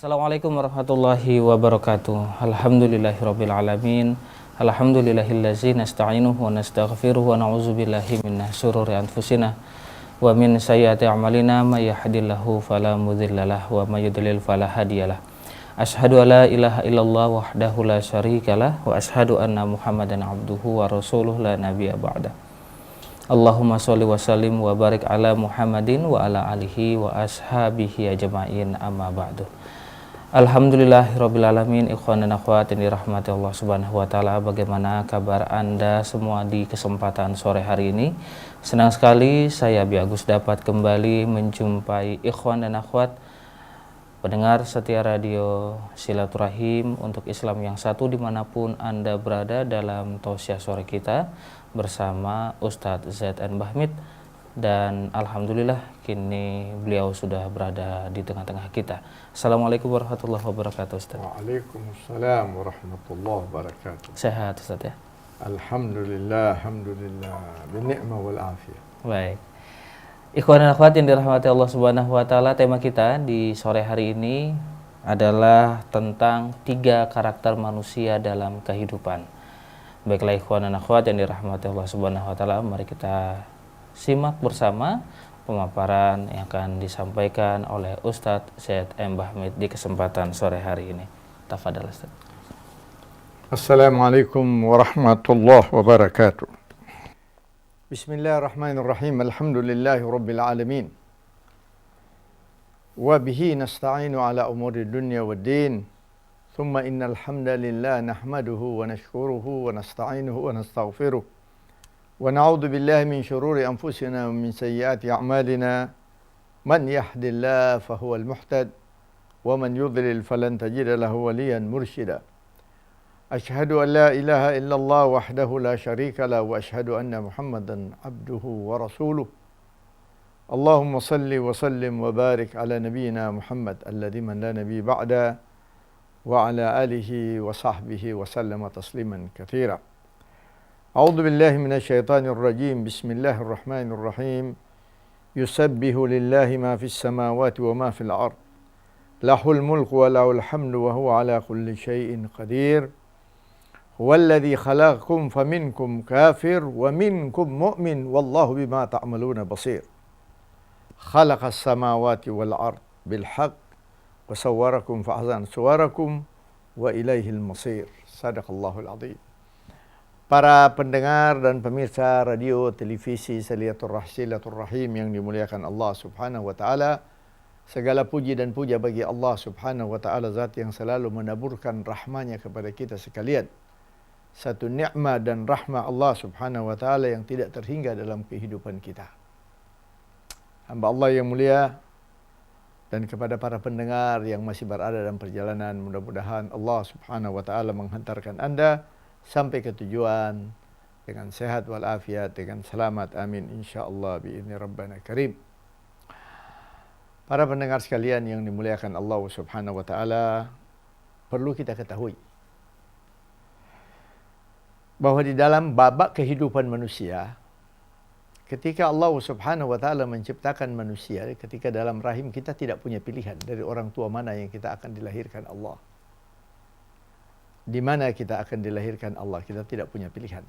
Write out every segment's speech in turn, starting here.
Assalamualaikum warahmatullahi wabarakatuh. Alhamdulillahirabbil alamin. Alhamdulillahillazi nasta'inuhu wa nastaghfiruhu wa na'udzubillahi min syururi anfusina wa min sayyiati a'malina may yahdihillahu fala mudhillalah wa may yudlil fala hadiyalah. Asyhadu alla ilaha illallah wahdahu la syarikalah wa asyhadu anna Muhammadan abduhu wa rasuluhu la nabiyya ba'da. Allahumma sholli wa sallim wa barik ala Muhammadin wa ala alihi wa ashabihi ajma'in amma ba'du. Alhamdulillahirabbil alamin, ikhwan dan akhwat yang dirahmati Allah Subhanahu wa taala. Bagaimana kabar Anda semua di kesempatan sore hari ini? Senang sekali saya Abi Agus dapat kembali menjumpai ikhwan dan akhwat pendengar setia radio Silaturahim untuk Islam yang satu dimanapun Anda berada dalam tausiah sore kita bersama Ustadz ZN Bahmid. Dan alhamdulillah kini beliau sudah berada di tengah-tengah kita. Assalamualaikum warahmatullahi wabarakatuh, Ustaz. Waalaikumsalam warahmatullahi wabarakatuh. Sehat, Ustaz ya? Alhamdulillah, alhamdulillah, binikmah wal afiyah. Baik. Ikhwan dan akhwat yang dirahmati Allah Subhanahu wa taala, tema kita di sore hari ini adalah tentang 3 karakter manusia dalam kehidupan. Baiklah ikhwan dan akhwat yang dirahmati Allah Subhanahu wa taala, mari kita simak bersama pemaparan yang akan disampaikan oleh Ustadz ZN Bahmid di kesempatan sore hari ini. Tafadhal Ustadz. Assalamualaikum warahmatullahi wabarakatuh. Bismillahirrahmanirrahim. Alhamdulillahi rabbil alamin. Wa bihi nasta'inu ala umuri dunya waddin. Thumma innal hamdalillah nahmaduhu wa nashkuruhu wa nasta'inuhu wa nastaghfiruh. ونعوذ بالله من شرور أنفسنا ومن سيئات أعمالنا من يهد الله فهو المهتد ومن يضلل فلن تجد له وليا مرشدا أشهد أن لا إله إلا الله وحده لا شريك له وأشهد أن محمدا عبده ورسوله اللهم صل وسلم وبارك على نبينا محمد الذي من لا نبي بعده وعلى آله وصحبه وسلم تسليما كثيرا. أعوذ بالله من الشيطان الرجيم. بسم الله الرحمن الرحيم. يسبح لله ما في السماوات وما في الأرض له الملك وله الحمد وهو على كل شيء قدير هو الذي خلقكم فمنكم كافر ومنكم مؤمن والله بما تعملون بصير خلق السماوات والأرض بالحق وصوركم فأحسن صوركم وإليه المصير. صدق الله العظيم. Para pendengar dan pemirsa radio televisi Silaturahim yang dimuliakan Allah Subhanahu wa taala, segala puji dan puja bagi Allah Subhanahu wa taala, zat yang selalu menaburkan rahmanya kepada kita sekalian. Satu nikmat dan rahmah Allah Subhanahu wa taala yang tidak terhingga dalam kehidupan kita. Hamba Allah yang mulia dan kepada para pendengar yang masih berada dalam perjalanan, mudah-mudahan Allah Subhanahu wa taala menghantarkan Anda sampai ke tujuan dengan sehat walafiat, dengan selamat, amin insyaallah biizni rabbana karim. Para pendengar sekalian yang dimuliakan Allah Subhanahu wa taala, perlu kita ketahui bahwa di dalam babak kehidupan manusia, ketika Allah Subhanahu wa taala menciptakan manusia, ketika dalam rahim kita tidak punya pilihan dari orang tua mana yang kita akan dilahirkan Allah. Di mana kita akan dilahirkan Allah, kita tidak punya pilihan.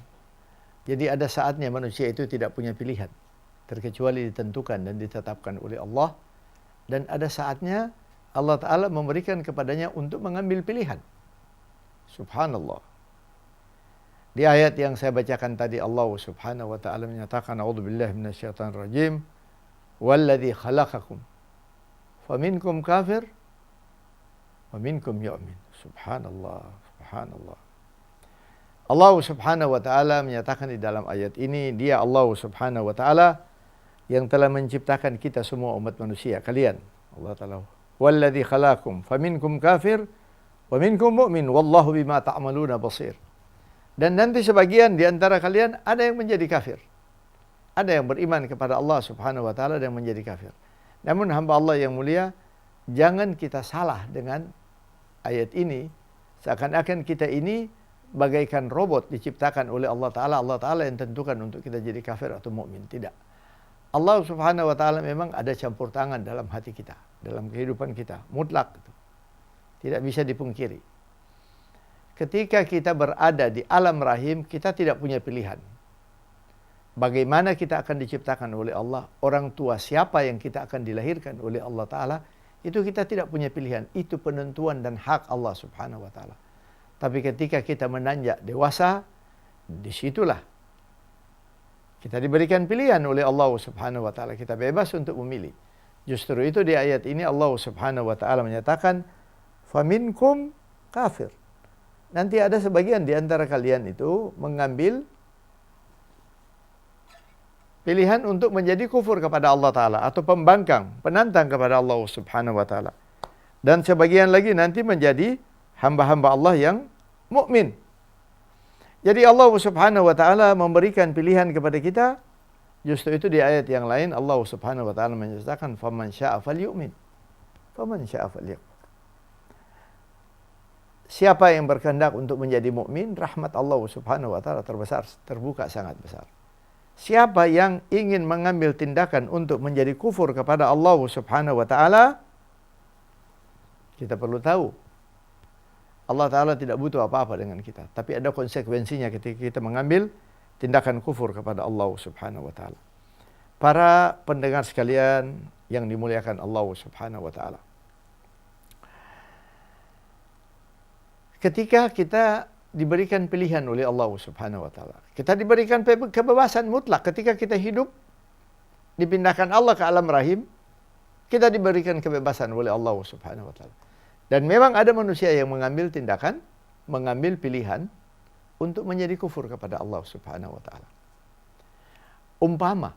Jadi ada saatnya manusia itu tidak punya pilihan, terkecuali ditentukan dan ditetapkan oleh Allah. Dan ada saatnya Allah Ta'ala memberikan kepadanya untuk mengambil pilihan. Subhanallah. Di ayat yang saya bacakan tadi, Allah Subhanahu wa ta'ala menyatakan, A'udzubillahi minasyaitonirrajim, Walladzi khalaqakum faminkum kafir wa minkum yu'min. Subhanallah. Subhanallah. Allah Subhanahu wa taala menyatakan di dalam ayat ini, Dia Allah Subhanahu wa taala yang telah menciptakan kita semua umat manusia, kalian. Allah taala, "Walladzi khalaqakum faminkum kafir wa minkum mu'min wallahu bima ta'maluna basir." Dan nanti sebagian di antara kalian ada yang menjadi kafir. Ada yang beriman kepada Allah Subhanahu wa taala dan menjadi kafir. Namun hamba Allah yang mulia, jangan kita salah dengan ayat ini. Seakan-akan kita ini bagaikan robot diciptakan oleh Allah Ta'ala. Allah Ta'ala yang tentukan untuk kita jadi kafir atau mukmin. Tidak. Allah Subhanahu wa Ta'ala memang ada campur tangan dalam hati kita, dalam kehidupan kita, mutlak. Tidak bisa dipungkiri. Ketika kita berada di alam rahim, kita tidak punya pilihan. Bagaimana kita akan diciptakan oleh Allah, orang tua siapa yang kita akan dilahirkan oleh Allah Ta'ala, itu kita tidak punya pilihan. Itu penentuan dan hak Allah Subhanahu Wa Ta'ala. Tapi ketika kita menanjak dewasa, disitulah kita diberikan pilihan oleh Allah Subhanahu Wa Ta'ala. Kita bebas untuk memilih. Justru itu di ayat ini Allah Subhanahu Wa Ta'ala menyatakan, faminkum kafir. Nanti ada sebagian di antara kalian itu mengambil pilihan untuk menjadi kufur kepada Allah Ta'ala atau pembangkang, penantang kepada Allah Subhanahu Wa Ta'ala. Dan sebagian lagi nanti menjadi hamba-hamba Allah yang mukmin. Jadi Allah Subhanahu Wa Ta'ala memberikan pilihan kepada kita. Justru itu di ayat yang lain Allah Subhanahu Wa Ta'ala menyatakan faman syaa falyu'min, faman syaa falyakfur. Siapa yang berkehendak untuk menjadi mukmin, rahmat Allah Subhanahu Wa Ta'ala terbesar, terbuka sangat besar. Siapa yang ingin mengambil tindakan untuk menjadi kufur kepada Allah Subhanahu Wa Ta'ala, kita perlu tahu Allah Ta'ala tidak butuh apa-apa dengan kita. Tapi ada konsekuensinya ketika kita mengambil tindakan kufur kepada Allah Subhanahu Wa Ta'ala. Para pendengar sekalian yang dimuliakan Allah Subhanahu Wa Ta'ala, ketika kita diberikan pilihan oleh Allah Subhanahu Wa Ta'ala, kita diberikan kebebasan mutlak. Ketika kita hidup, dipindahkan Allah ke alam rahim, kita diberikan kebebasan oleh Allah Subhanahu Wa Ta'ala. Dan memang ada manusia yang mengambil tindakan, mengambil pilihan untuk menjadi kufur kepada Allah Subhanahu Wa Ta'ala. Umpama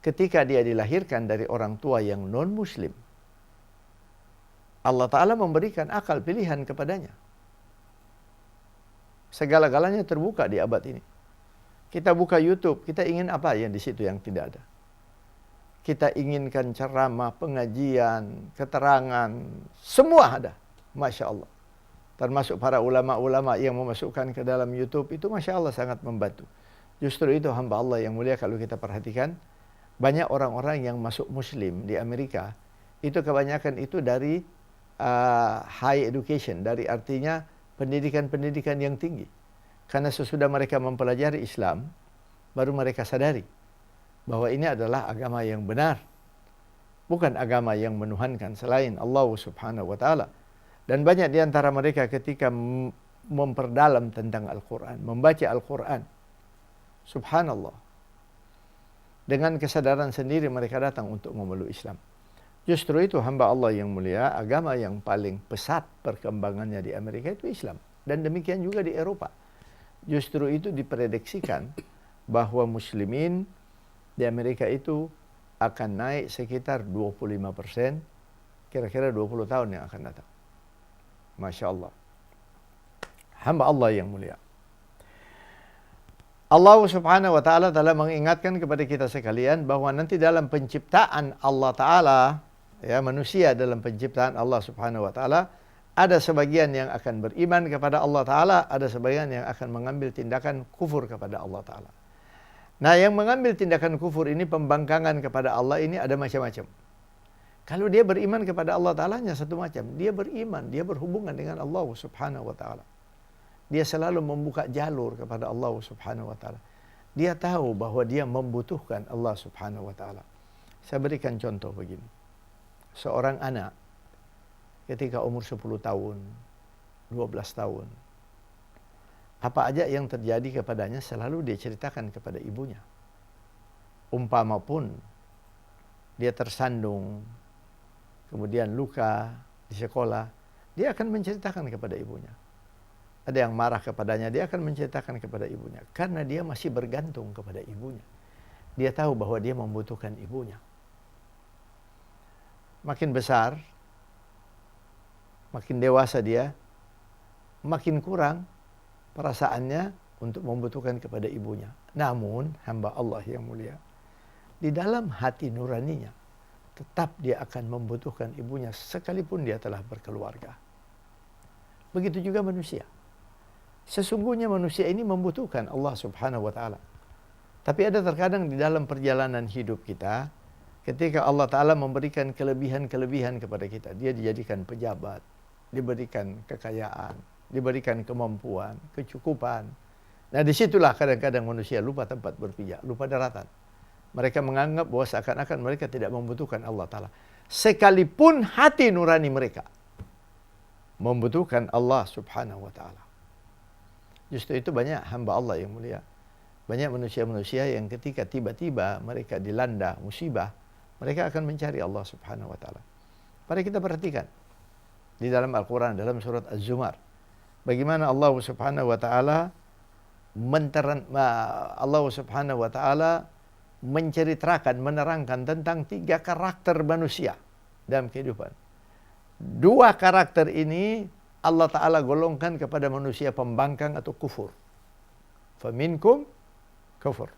ketika dia dilahirkan dari orang tua yang non-muslim, Allah Ta'ala memberikan akal pilihan kepadanya. Segala-galanya terbuka di abad ini. Kita buka YouTube, kita ingin apa yang di situ yang tidak ada. Kita inginkan ceramah, pengajian, keterangan, semua ada. Masya Allah. Termasuk para ulama-ulama yang memasukkan ke dalam YouTube, itu Masya Allah sangat membantu. Justru itu hamba Allah yang mulia kalau kita perhatikan, banyak orang-orang yang masuk muslim di Amerika, itu kebanyakan itu dari high education, dari artinya pendidikan-pendidikan yang tinggi. Karena sesudah mereka mempelajari Islam, baru mereka sadari bahwa ini adalah agama yang benar, bukan agama yang menuhankan selain Allah Subhanahu Wa Ta'ala. Dan banyak di antara mereka ketika memperdalam tentang Al-Quran, membaca Al-Quran, subhanallah, dengan kesadaran sendiri mereka datang untuk memeluk Islam. Justru itu hamba Allah yang mulia, agama yang paling pesat perkembangannya di Amerika itu Islam. Dan demikian juga di Eropa. Justru itu diprediksikan bahwa muslimin di Amerika itu akan naik sekitar 25%, kira-kira 20 tahun yang akan datang. Masya Allah. Hamba Allah yang mulia. Allah Subhanahu Wa Ta'ala telah mengingatkan kepada kita sekalian bahwa nanti dalam penciptaan Allah Ta'ala, ya, manusia dalam penciptaan Allah Subhanahu Wa Ta'ala, ada sebagian yang akan beriman kepada Allah Ta'ala, ada sebagian yang akan mengambil tindakan kufur kepada Allah Ta'ala. Nah, yang mengambil tindakan kufur ini, pembangkangan kepada Allah ini ada macam-macam. Kalau dia beriman kepada Allah Ta'ala hanya satu macam. Dia beriman, dia berhubungan dengan Allah Subhanahu Wa Ta'ala. Dia selalu membuka jalur kepada Allah Subhanahu Wa Ta'ala. Dia tahu bahwa dia membutuhkan Allah Subhanahu Wa Ta'ala. Saya berikan contoh begini. Seorang anak ketika umur 10 tahun, 12 tahun, apa aja yang terjadi kepadanya selalu dia ceritakan kepada ibunya. Umpama pun dia tersandung, kemudian luka di sekolah, dia akan menceritakan kepada ibunya. Ada yang marah kepadanya, dia akan menceritakan kepada ibunya. Karena dia masih bergantung kepada ibunya. Dia tahu bahwa dia membutuhkan ibunya. Makin besar, makin dewasa dia, makin kurang perasaannya untuk membutuhkan kepada ibunya. Namun, hamba Allah yang mulia, di dalam hati nuraninya, tetap dia akan membutuhkan ibunya sekalipun dia telah berkeluarga. Begitu juga manusia. Sesungguhnya manusia ini membutuhkan Allah Subhanahu Wa Ta'ala. Tapi ada terkadang di dalam perjalanan hidup kita, ketika Allah Ta'ala memberikan kelebihan-kelebihan kepada kita, dia dijadikan pejabat, diberikan kekayaan, diberikan kemampuan, kecukupan. Nah, disitulah kadang-kadang manusia lupa tempat berpijak, lupa daratan. Mereka menganggap bahwa seakan-akan mereka tidak membutuhkan Allah Ta'ala. Sekalipun hati nurani mereka membutuhkan Allah Subhanahu wa Ta'ala. Justru itu banyak hamba Allah yang mulia. Banyak manusia-manusia yang ketika tiba-tiba mereka dilanda musibah, mereka akan mencari Allah Subhanahu wa Ta'ala. Mari kita perhatikan di dalam Al-Quran, dalam surat Az-Zumar, bagaimana Allah Subhanahu wa Ta'ala menceritakan, menerangkan tentang 3 karakter manusia dalam kehidupan. 2 karakter ini Allah Ta'ala golongkan kepada manusia pembangkang atau kufur. Faminkum kufur.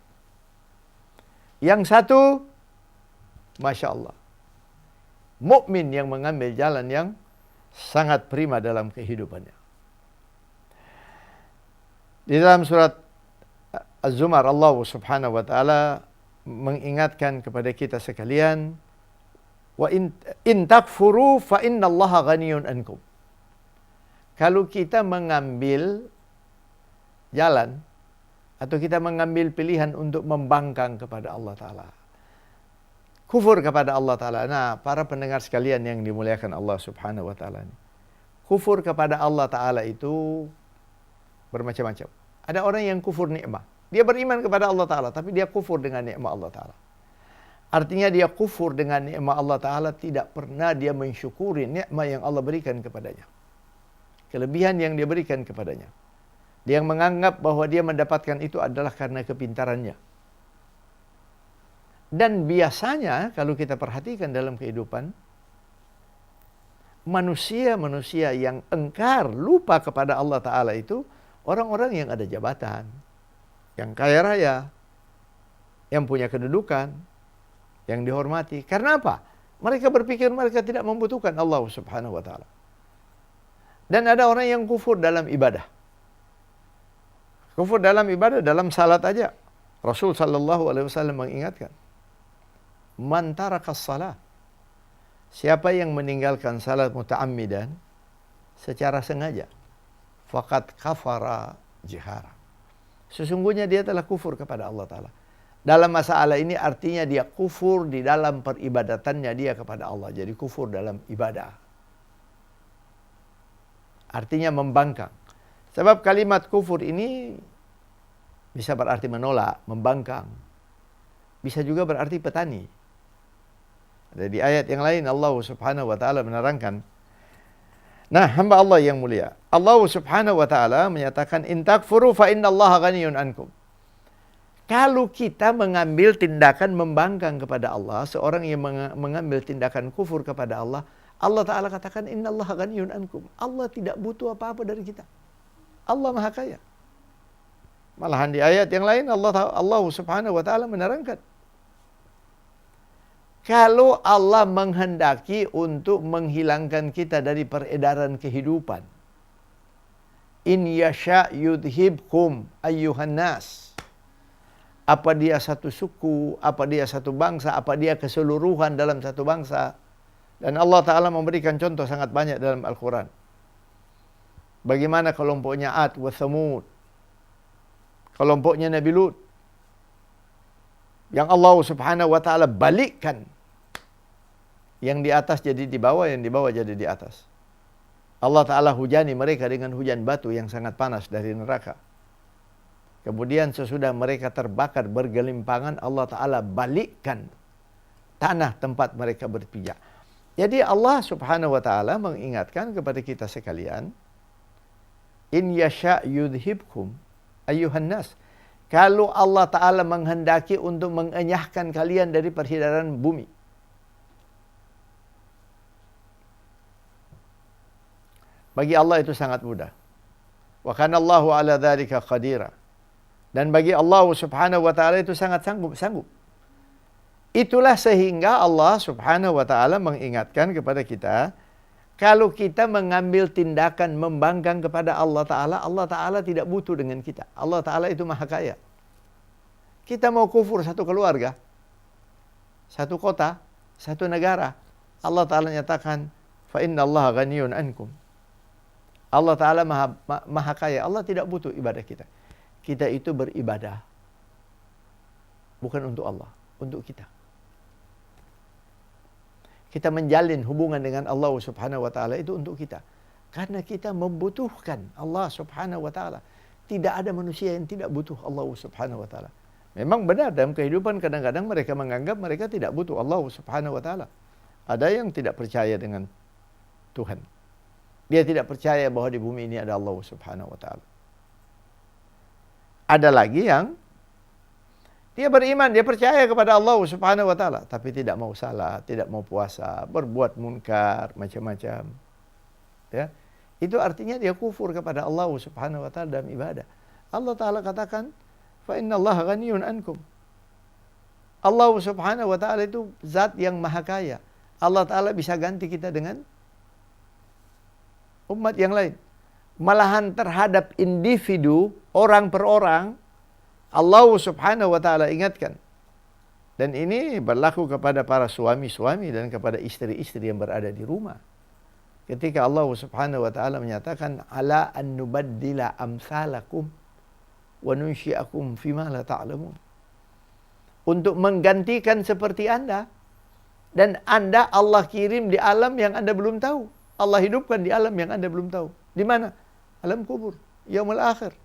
Yang satu, Masya Allah, mukmin yang mengambil jalan yang sangat prima dalam kehidupannya. Di dalam surat Az-Zumar, Allah Subhanahu wa Ta'ala mengingatkan kepada kita sekalian, wa in takfuru fa innallaha ghaniyun ankum. Kalau kita mengambil jalan atau kita mengambil pilihan untuk membangkang kepada Allah Ta'ala, kufur kepada Allah Ta'ala. Nah, para pendengar sekalian yang dimuliakan Allah Subhanahu wa Ta'ala, kufur kepada Allah Ta'ala itu bermacam-macam. Ada orang yang kufur nikmah. Dia beriman kepada Allah Ta'ala, tapi dia kufur dengan nikmat Allah Ta'ala. Artinya dia kufur dengan nikmat Allah Ta'ala, tidak pernah dia mensyukuri nikmat yang Allah berikan kepadanya. Kelebihan yang dia berikan kepadanya. Dia menganggap bahwa dia mendapatkan itu adalah karena kepintarannya. Dan biasanya kalau kita perhatikan dalam kehidupan, manusia-manusia yang engkar, lupa kepada Allah Ta'ala itu orang-orang yang ada jabatan, yang kaya raya, yang punya kedudukan, yang dihormati. Karena apa? Mereka berpikir mereka tidak membutuhkan Allah Subhanahu wa Ta'ala. Dan ada orang yang kufur dalam ibadah. Kufur dalam ibadah, dalam salat aja. Rasul sallallahu alaihi wasallam mengingatkan, man tarakas salat, siapa yang meninggalkan salat muta'ammidan secara sengaja, faqad kafara jihara, sesungguhnya dia telah kufur kepada Allah Ta'ala. Dalam masalah ini artinya dia kufur di dalam peribadatannya dia kepada Allah. Jadi kufur dalam ibadah. Artinya membangkang. Sebab kalimat kufur ini bisa berarti menolak, membangkang. Bisa juga berarti petani. Ada di ayat yang lain Allah Subhanahu wa Ta'ala menerangkan. Nah, hamba Allah yang mulia, Allah Subhanahu wa Ta'ala menyatakan, in takfuru fa innallaha ghaniyun ankum. Kalau kita mengambil tindakan membangkang kepada Allah, seorang yang mengambil tindakan kufur kepada Allah, Allah Ta'ala katakan, innallaha ghaniyun ankum. Allah tidak butuh apa-apa dari kita. Allah Maha Kaya. Malahan di ayat yang lain Allah Subhanahu wa Ta'ala menerangkan, kalau Allah menghendaki untuk menghilangkan kita dari peredaran kehidupan, in yasha yudhibkum ayyuhan nas. Apa dia satu suku, apa dia satu bangsa, apa dia keseluruhan dalam satu bangsa. Dan Allah Ta'ala memberikan contoh sangat banyak dalam Al-Quran. Bagaimana kelompoknya Ad wa Thamud, kelompoknya Nabi Lut, yang Allah Subhanahu wa Ta'ala balikkan. Yang di atas jadi di bawah, yang di bawah jadi di atas. Allah Ta'ala hujani mereka dengan hujan batu yang sangat panas dari neraka. Kemudian sesudah mereka terbakar bergelimpangan, Allah Ta'ala balikkan tanah tempat mereka berpijak. Jadi Allah Subhanahu wa Ta'ala mengingatkan kepada kita sekalian, in yasha yudhibkum ayyuhan nas. Kalau Allah Ta'ala menghendaki untuk mengenyahkan kalian dari peredaran bumi, bagi Allah itu sangat mudah. Wa kana Allahu ala dzalika qadira. Dan bagi Allah Subhanahu wa Ta'ala itu sangat sanggup. Itulah sehingga Allah Subhanahu wa Ta'ala mengingatkan kepada kita, kalau kita mengambil tindakan membangkang kepada Allah Ta'ala, Allah Ta'ala tidak butuh dengan kita. Allah Ta'ala itu Maha Kaya. Kita mau kufur satu keluarga, satu kota, satu negara, Allah Ta'ala nyatakan, fa innallaha ghaniyun ankum. Allah Ta'ala maha kaya. Allah tidak butuh ibadah kita. Kita itu beribadah bukan untuk Allah, untuk kita. Kita menjalin hubungan dengan Allah Subhanahu wa Ta'ala itu untuk kita. Karena kita membutuhkan Allah Subhanahu wa Ta'ala. Tidak ada manusia yang tidak butuh Allah Subhanahu wa Ta'ala. Memang benar dalam kehidupan kadang-kadang mereka menganggap mereka tidak butuh Allah Subhanahu wa Ta'ala. Ada yang tidak percaya dengan Tuhan. Dia tidak percaya bahwa di bumi ini ada Allah Subhanahu wa Ta'ala. Ada lagi yang dia beriman, dia percaya kepada Allah Subhanahu wa Ta'ala, tapi tidak mau salat, tidak mau puasa, berbuat munkar, macam-macam. Ya. Itu artinya dia kufur kepada Allah Subhanahu wa Ta'ala dalam ibadah. Allah Ta'ala katakan, "Fa innallaha ghaniyun ankum." Allah Subhanahu wa Ta'ala itu zat yang maha kaya. Allah Ta'ala bisa ganti kita dengan umat yang lain. Malahan terhadap individu, orang per orang, Allah Subhanahu wa Ta'ala ingatkan. Dan ini berlaku kepada para suami-suami dan kepada istri-istri yang berada di rumah. Ketika Allah Subhanahu wa Ta'ala menyatakan, "Ala an nubaddila amsalakum wa nunsyi'akum fima la ta'lamun." Untuk menggantikan seperti Anda. Dan Anda Allah kirim di alam yang Anda belum tahu. Allah hidupkan di alam yang Anda belum tahu. Di mana? Alam kubur, yaumul akhir.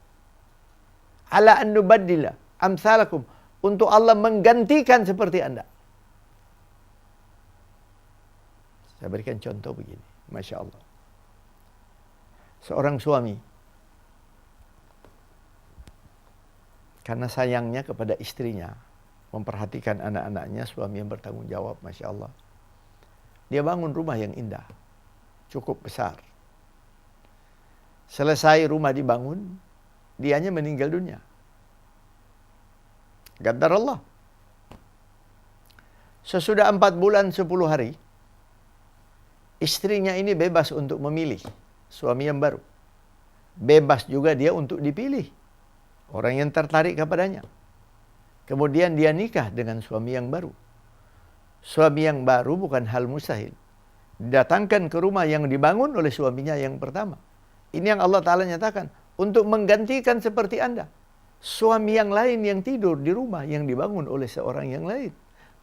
Ala an nubaddila amsalakum, untuk Allah menggantikan seperti Anda. Saya berikan contoh begini, Masya Allah. Seorang suami, karena sayangnya kepada istrinya, memperhatikan anak-anaknya, suami yang bertanggung jawab, Masya Allah. Dia bangun rumah yang indah, cukup besar. Selesai rumah dibangun, dianya meninggal dunia. Qaddar Allah. Sesudah 4 bulan 10 hari, istrinya ini bebas untuk memilih suami yang baru. Bebas juga dia untuk dipilih orang yang tertarik kepadanya. Kemudian dia nikah dengan suami yang baru. Suami yang baru bukan hal mustahil. Didatangkan ke rumah yang dibangun oleh suaminya yang pertama. Ini yang Allah Ta'ala nyatakan. Untuk menggantikan seperti Anda. Suami yang lain yang tidur di rumah yang dibangun oleh seorang yang lain.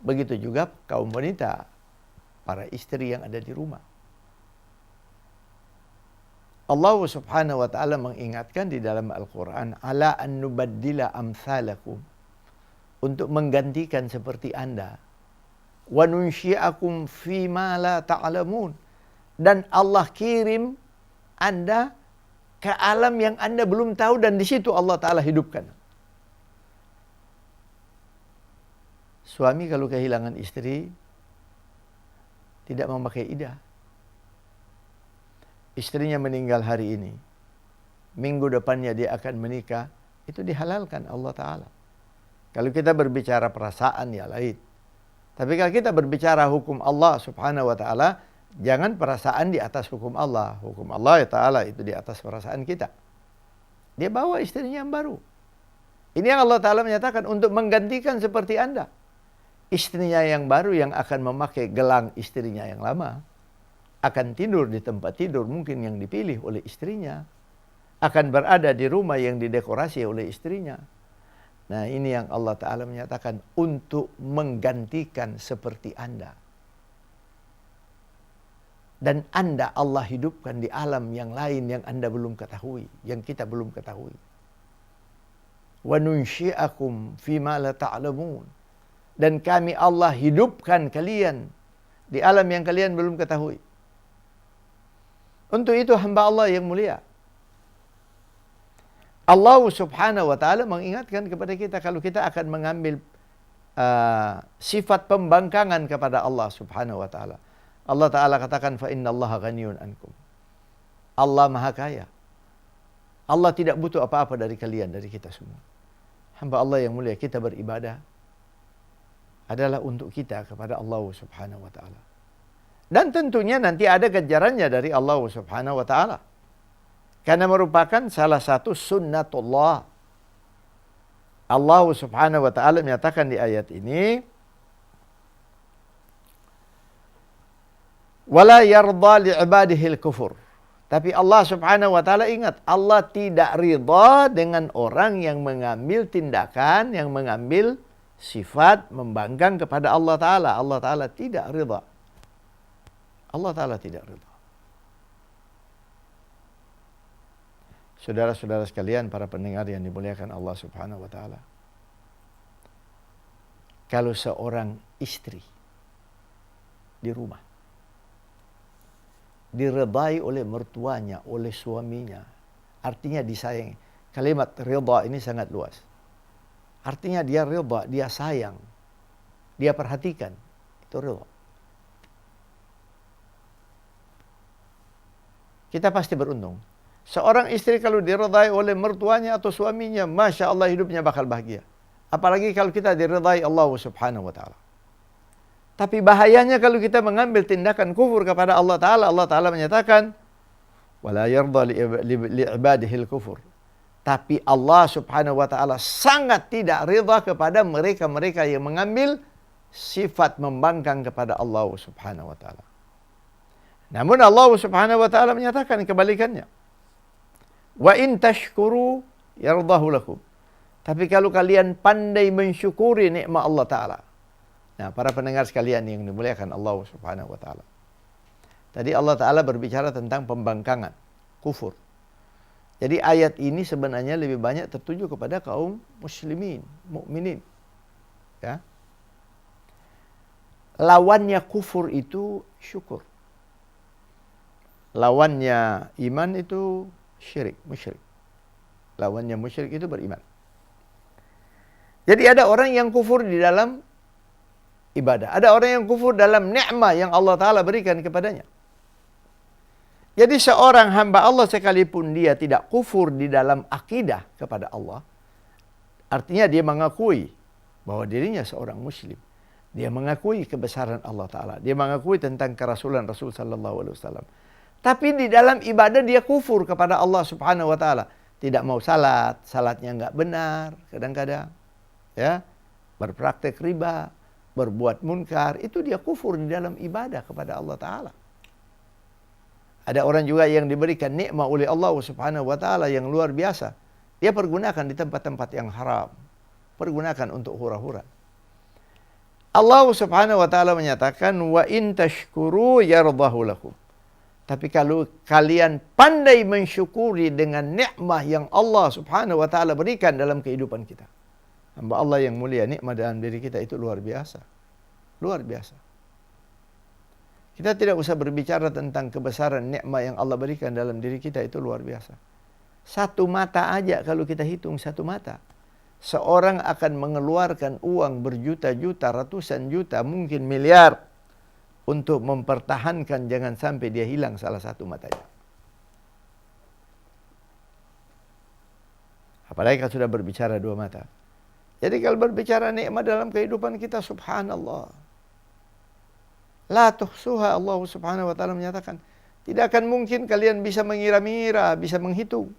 Begitu juga kaum wanita. Para istri yang ada di rumah. Allah Subhanahu wa Ta'ala mengingatkan di dalam Al-Quran. Ala an nubaddila amsalakum. Untuk menggantikan seperti Anda. Wa nunsyi'akum fima la ta'lamun. Dan Allah kirim Anda ke alam yang Anda belum tahu, dan di situ Allah Ta'ala hidupkan. Suami kalau kehilangan istri tidak memakai iddah. Istrinya meninggal hari ini, minggu depannya dia akan menikah, itu dihalalkan Allah Ta'ala. Kalau kita berbicara perasaan ya lain. Tapi kalau kita berbicara hukum Allah Subhanahu wa Ta'ala, jangan perasaan di atas hukum Allah. Hukum Allah Ta'ala itu di atas perasaan kita. Dia bawa istrinya yang baru. Ini yang Allah Ta'ala menyatakan untuk menggantikan seperti Anda. Istrinya yang baru yang akan memakai gelang istrinya yang lama. Akan tidur di tempat tidur mungkin yang dipilih oleh istrinya. Akan berada di rumah yang didekorasi oleh istrinya. Nah, ini yang Allah Ta'ala menyatakan untuk menggantikan seperti Anda. Dan Anda Allah hidupkan di alam yang lain yang Anda belum ketahui, yang kita belum ketahui. Wa nunsyi'akum fima la ta'lamun. Dan kami Allah hidupkan kalian di alam yang kalian belum ketahui. Untuk itu hamba Allah yang mulia. Allah Subhanahu wa Ta'ala mengingatkan kepada kita kalau kita akan mengambil sifat pembangkangan kepada Allah Subhanahu wa Ta'ala. Allah Ta'ala katakan, fa innallaha ghaniyun ankum. Allah maha kaya. Allah tidak butuh apa-apa dari kalian, dari kita semua. Hamba Allah yang mulia, kita beribadah adalah untuk kita kepada Allah Subhanahu wa Ta'ala. Dan tentunya nanti ada ganjarannya dari Allah Subhanahu wa Ta'ala. Karena merupakan salah satu sunnatullah. Allah Subhanahu wa Ta'ala menyatakan di ayat ini, wala yarda li'ibadihil kufur. Tapi Allah subhanahu wa ta'ala ingat, Allah tidak ridha dengan orang yang mengambil tindakan, yang mengambil sifat membangkang kepada Allah ta'ala. Allah ta'ala tidak ridha. Allah ta'ala tidak ridha. Saudara-saudara sekalian, para pendengar yang dimuliakan Allah subhanahu wa ta'ala. Kalau seorang istri di rumah diredai oleh mertuanya, oleh suaminya, artinya disayangi. Kalimat ridha ini sangat luas. Artinya dia ridha, dia sayang, dia perhatikan. Itu ridha. Kita pasti beruntung. Seorang istri kalau diredai oleh mertuanya atau suaminya, Masya Allah hidupnya bakal bahagia. Apalagi kalau kita diredai Allah subhanahu wa ta'ala. Tapi bahayanya kalau kita mengambil tindakan kufur kepada Allah Ta'ala. Allah Ta'ala menyatakan, وَلَا يَرْضَى لِعِبَادِهِ الْكُفُرِ. Tapi Allah Subhanahu Wa Ta'ala sangat tidak ridha kepada mereka-mereka yang mengambil sifat membangkang kepada Allah Subhanahu Wa Ta'ala. Namun Allah Subhanahu Wa Ta'ala menyatakan kebalikannya. وَإِن تَشْكُرُوا يَرْضَهُ لَكُمْ. Tapi kalau kalian pandai mensyukuri nikmat Allah Ta'ala. Nah, para pendengar sekalian yang dimuliakan Allah Subhanahu wa ta'ala. Tadi Allah Ta'ala berbicara tentang pembangkangan, kufur. Jadi ayat ini sebenarnya lebih banyak tertuju kepada kaum muslimin, mukminin. Ya. Lawannya kufur itu syukur. Lawannya iman itu syirik, musyrik. Lawannya musyrik itu beriman. Jadi ada orang yang kufur di dalam ibadah. Ada orang yang kufur dalam nikmat yang Allah Ta'ala berikan kepadanya. Jadi seorang hamba Allah sekalipun dia tidak kufur di dalam akidah kepada Allah, artinya dia mengakui bahwa dirinya seorang muslim. Dia mengakui kebesaran Allah Ta'ala. Dia mengakui tentang kerasulan Rasul Sallallahu Alaihi Wasallam. Tapi di dalam ibadah dia kufur kepada Allah Subhanahu Wa Ta'ala. Tidak mau salat, salatnya nggak benar kadang-kadang. Ya, berpraktek riba, berbuat munkar, itu dia kufur di dalam ibadah kepada Allah Ta'ala. Ada orang juga yang diberikan nikmat oleh Allah Subhanahu Wa Ta'ala yang luar biasa. Dia pergunakan di tempat-tempat yang haram. Pergunakan untuk hura-hura. Allah Subhanahu Wa Ta'ala menyatakan, wa in tashkuru yardahu lakum. Tapi kalau kalian pandai mensyukuri dengan nikmat yang Allah Subhanahu Wa Ta'ala berikan dalam kehidupan kita. Hamba Allah yang mulia, nikmat dalam diri kita itu luar biasa. Luar biasa. Kita tidak usah berbicara tentang kebesaran nikmat yang Allah berikan dalam diri kita, itu luar biasa. Satu mata aja kalau kita hitung satu mata. Seorang akan mengeluarkan uang berjuta-juta, ratusan juta, mungkin miliar. Untuk mempertahankan jangan sampai dia hilang salah satu matanya. Apalagi kalau sudah berbicara dua mata. Jadi kalau berbicara nikmat dalam kehidupan kita, subhanallah. La tuhsuha, Allah Subhanahu wa ta'ala menyatakan. Tidak akan mungkin kalian bisa mengira-ngira, bisa menghitung.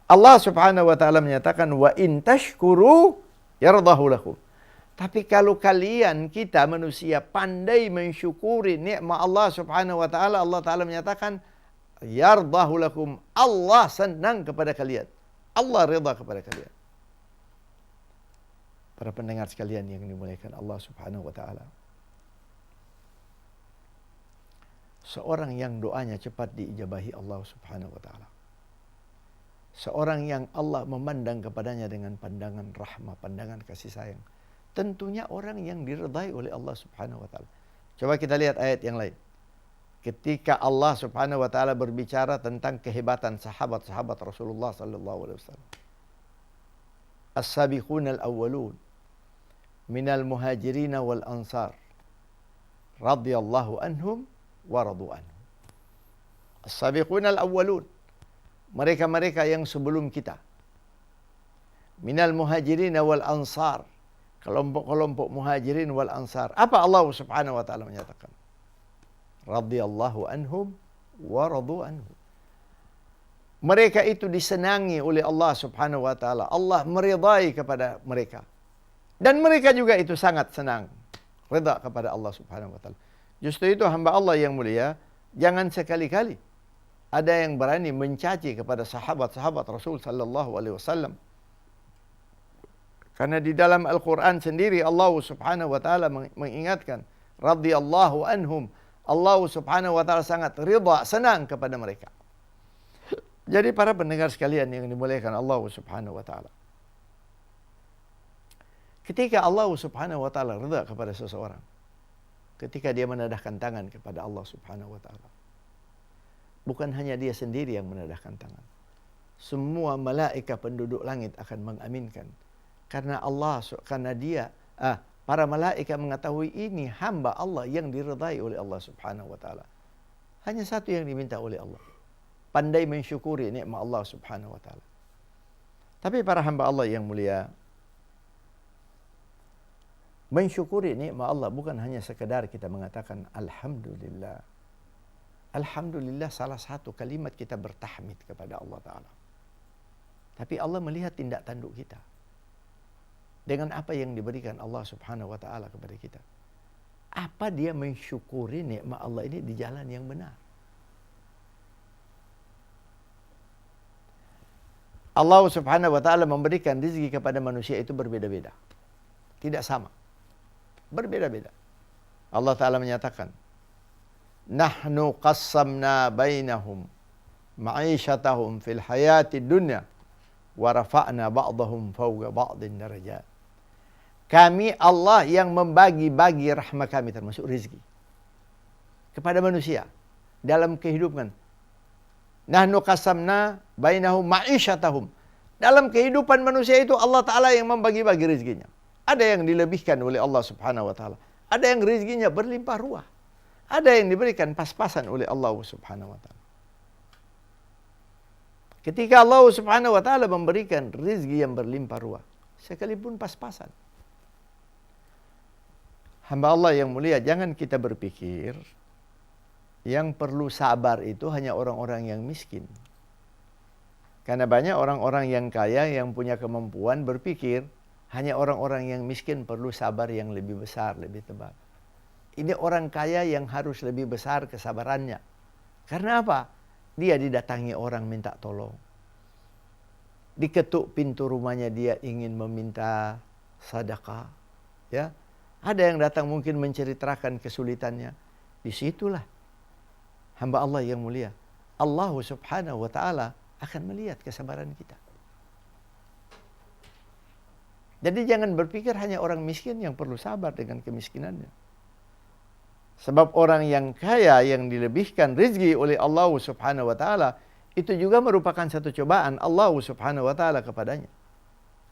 Allah Subhanahu wa ta'ala menyatakan, wa in tashkuru yardahu lakum. Tapi kalau kalian, kita manusia, pandai mensyukuri nikmat Allah Subhanahu wa ta'ala, Allah Ta'ala menyatakan, yardahu lakum. Allah senang kepada kalian. Allah ridha kepada kalian. Para pendengar sekalian yang dimuliakan Allah Subhanahu wa ta'ala. Seorang yang doanya cepat diijabahi Allah Subhanahu wa ta'ala. Seorang yang Allah memandang kepadanya dengan pandangan rahmah, pandangan kasih sayang. Tentunya orang yang diridai oleh Allah Subhanahu wa ta'ala. Coba kita lihat ayat yang lain. Ketika Allah Subhanahu wa ta'ala berbicara tentang kehebatan sahabat-sahabat Rasulullah sallallahu alaihi wasallam. As-sabiquna al-awwalun minal muhajirin wal ansar radhiyallahu anhum wa radu anhum. As-sabiquna al-awwalun, mereka-mereka yang sebelum kita. Minal muhajirin wal ansar, kelompok-kelompok muhajirin wal ansar. Apa Allah Subhanahu wa ta'ala menyatakan? Radhiyallahu anhum wa radu anhum. Mereka itu disenangi oleh Allah Subhanahu wa ta'ala. Allah meridai kepada mereka. Dan mereka juga itu sangat senang. Ridha kepada Allah Subhanahu wa ta'ala. Justru itu hamba Allah yang mulia, jangan sekali-kali Ada yang berani mencaci kepada sahabat-sahabat Rasul sallallahu alaihi wasallam. Karena di dalam Al-Quran sendiri Allah subhanahu wa ta'ala mengingatkan, radhiyallahu anhum, Allah subhanahu wa ta'ala sangat ridha, senang kepada mereka. Jadi para pendengar sekalian yang dimuliakan Allah subhanahu wa ta'ala, ketika Allah subhanahu wa ta'ala ridha kepada seseorang, ketika dia menadahkan tangan kepada Allah subhanahu wa ta'ala, bukan hanya dia sendiri yang menadahkan tangan, semua malaikat penduduk langit akan mengaminkan. Karena para malaikat mengetahui ini hamba Allah yang diridhai oleh Allah subhanahu wa ta'ala. Hanya satu yang diminta oleh Allah, pandai mensyukuri nikmat Allah subhanahu wa ta'ala. Tapi para hamba Allah yang mulia, mensyukuri nikmat Allah bukan hanya sekedar kita mengatakan Alhamdulillah. Alhamdulillah salah satu kalimat kita bertahmid kepada Allah Ta'ala. Tapi Allah melihat tindak tanduk kita. Dengan apa yang diberikan Allah subhanahu wa ta'ala kepada kita. Apa dia mensyukuri nikmat Allah ini di jalan yang benar. Allah subhanahu wa ta'ala memberikan rezeki kepada manusia itu berbeda-beda. Tidak sama. Berbeda-beda. Allah Ta'ala menyatakan, Nahnu qassamna bainahum ma'isyatahum fil hayati dunya wa rafa'na ba'dahum fawqa ba'din darajat. Kami Allah yang membagi-bagi rahmat kami, termasuk rezeki, kepada manusia dalam kehidupan. Nahnu qasamna bainahum ma'isyatahum. Dalam kehidupan manusia itu Allah Ta'ala yang membagi-bagi rezekinya. Ada yang dilebihkan oleh Allah Subhanahu wa ta'ala. Ada yang rezekinya berlimpah ruah. Ada yang diberikan pas-pasan oleh Allah Subhanahu wa ta'ala. Ketika Allah Subhanahu wa ta'ala memberikan rezeki yang berlimpah ruah, sekalipun pas-pasan, hamba Allah yang mulia, jangan kita berpikir yang perlu sabar itu hanya orang-orang yang miskin. Karena banyak orang-orang yang kaya yang punya kemampuan berpikir hanya orang-orang yang miskin perlu sabar yang lebih besar, lebih tebal. Ini orang kaya yang harus lebih besar kesabarannya. Karena apa? Dia didatangi orang minta tolong. Diketuk pintu rumahnya, dia ingin meminta sedekah. Ya. Ada yang datang mungkin menceritakan kesulitannya. Disitulah hamba Allah yang mulia, Allah subhanahu wa ta'ala akan melihat kesabaran kita. Jadi jangan berpikir hanya orang miskin yang perlu sabar dengan kemiskinannya. Sebab orang yang kaya yang dilebihkan rezeki oleh Allah subhanahu wa ta'ala, itu juga merupakan satu cobaan Allah subhanahu wa ta'ala kepadanya.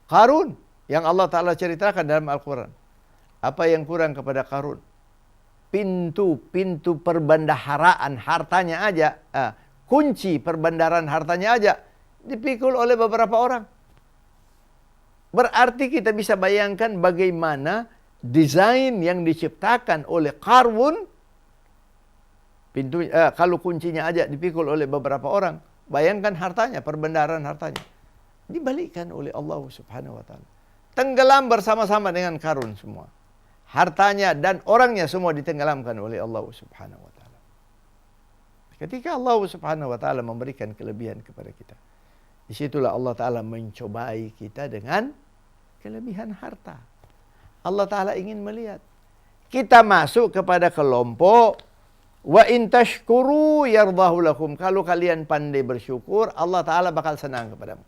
Qarun yang Allah Ta'ala ceritakan dalam Al-Quran. Apa yang kurang kepada Qarun? Pintu perbendaharaan hartanya aja, kunci perbendaharaan hartanya aja dipikul oleh beberapa orang. Berarti kita bisa bayangkan bagaimana desain yang diciptakan oleh Qarun. Kalau kuncinya aja dipikul oleh beberapa orang, bayangkan hartanya, perbendaharaan hartanya dibalikkan oleh Allah Subhanahu wa ta'ala. Tenggelam bersama-sama dengan Qarun semua. Hartanya dan orangnya semua ditenggelamkan oleh Allah Subhanahu wa ta'ala. Ketika Allah Subhanahu wa ta'ala memberikan kelebihan kepada kita, disitulah Allah Ta'ala mencobai kita dengan kelebihan harta. Allah Ta'ala ingin melihat kita masuk kepada kelompok wa in tashkuru yardahu lakum. Kalau kalian pandai bersyukur, Allah Ta'ala bakal senang kepadamu.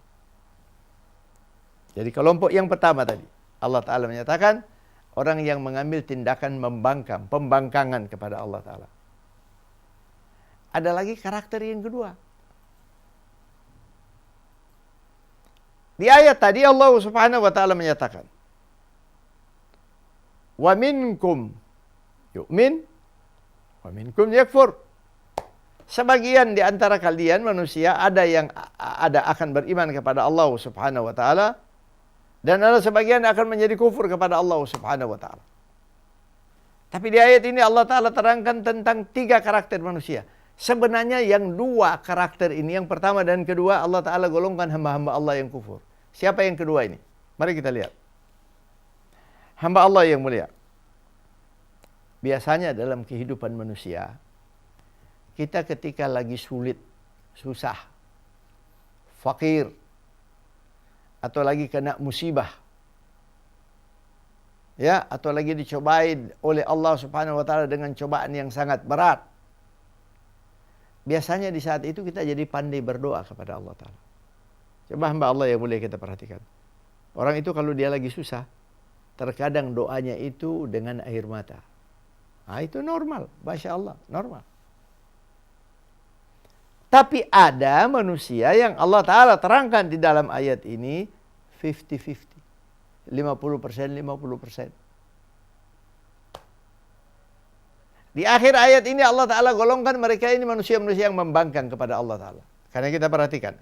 Jadi kelompok yang pertama tadi, Allah Ta'ala menyatakan orang yang mengambil tindakan pembangkangan kepada Allah Ta'ala. Ada lagi karakter yang kedua. Di ayat tadi Allah Subhanahu wa ta'ala menyatakan, wa minkum yu'min wa minkum yakfur. Sebagian di antara kalian manusia ada yang akan beriman kepada Allah Subhanahu wa ta'ala, dan ada sebagian akan menjadi kufur kepada Allah Subhanahu wa ta'ala. Tapi di ayat ini Allah Ta'ala terangkan tentang 3 karakter manusia. Sebenarnya yang 2 karakter ini, yang pertama dan kedua, Allah Ta'ala golongkan hamba-hamba Allah yang kufur. Siapa yang kedua ini? Mari kita lihat. Hamba Allah yang mulia. Biasanya dalam kehidupan manusia, kita ketika lagi sulit, susah, fakir, atau lagi kena musibah, ya, atau lagi dicobai oleh Allah Subhanahu wa taala dengan cobaan yang sangat berat. Biasanya di saat itu kita jadi pandai berdoa kepada Allah taala. Coba hamba Allah yang mulia kita perhatikan. Orang itu kalau dia lagi susah, terkadang doanya itu dengan air mata. Nah, itu normal, Masya Allah, normal. Tapi ada manusia yang Allah Ta'ala terangkan di dalam ayat ini 50-50. 50%, 50%. Di akhir ayat ini Allah Ta'ala golongkan mereka ini manusia-manusia yang membangkang kepada Allah Ta'ala. Karena kita perhatikan.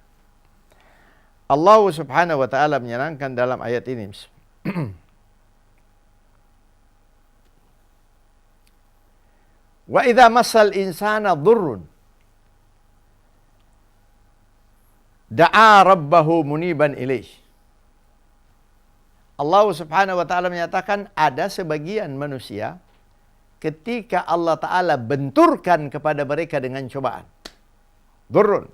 Allah Subhanahu wa Ta'ala menyerangkan dalam ayat ini. Wa idza massal insana dhurrun da'a rabbahu muniban ilaih. Allah Subhanahu wa taala menyatakan ada sebagian manusia ketika Allah Taala benturkan kepada mereka dengan cobaan. Dhurrun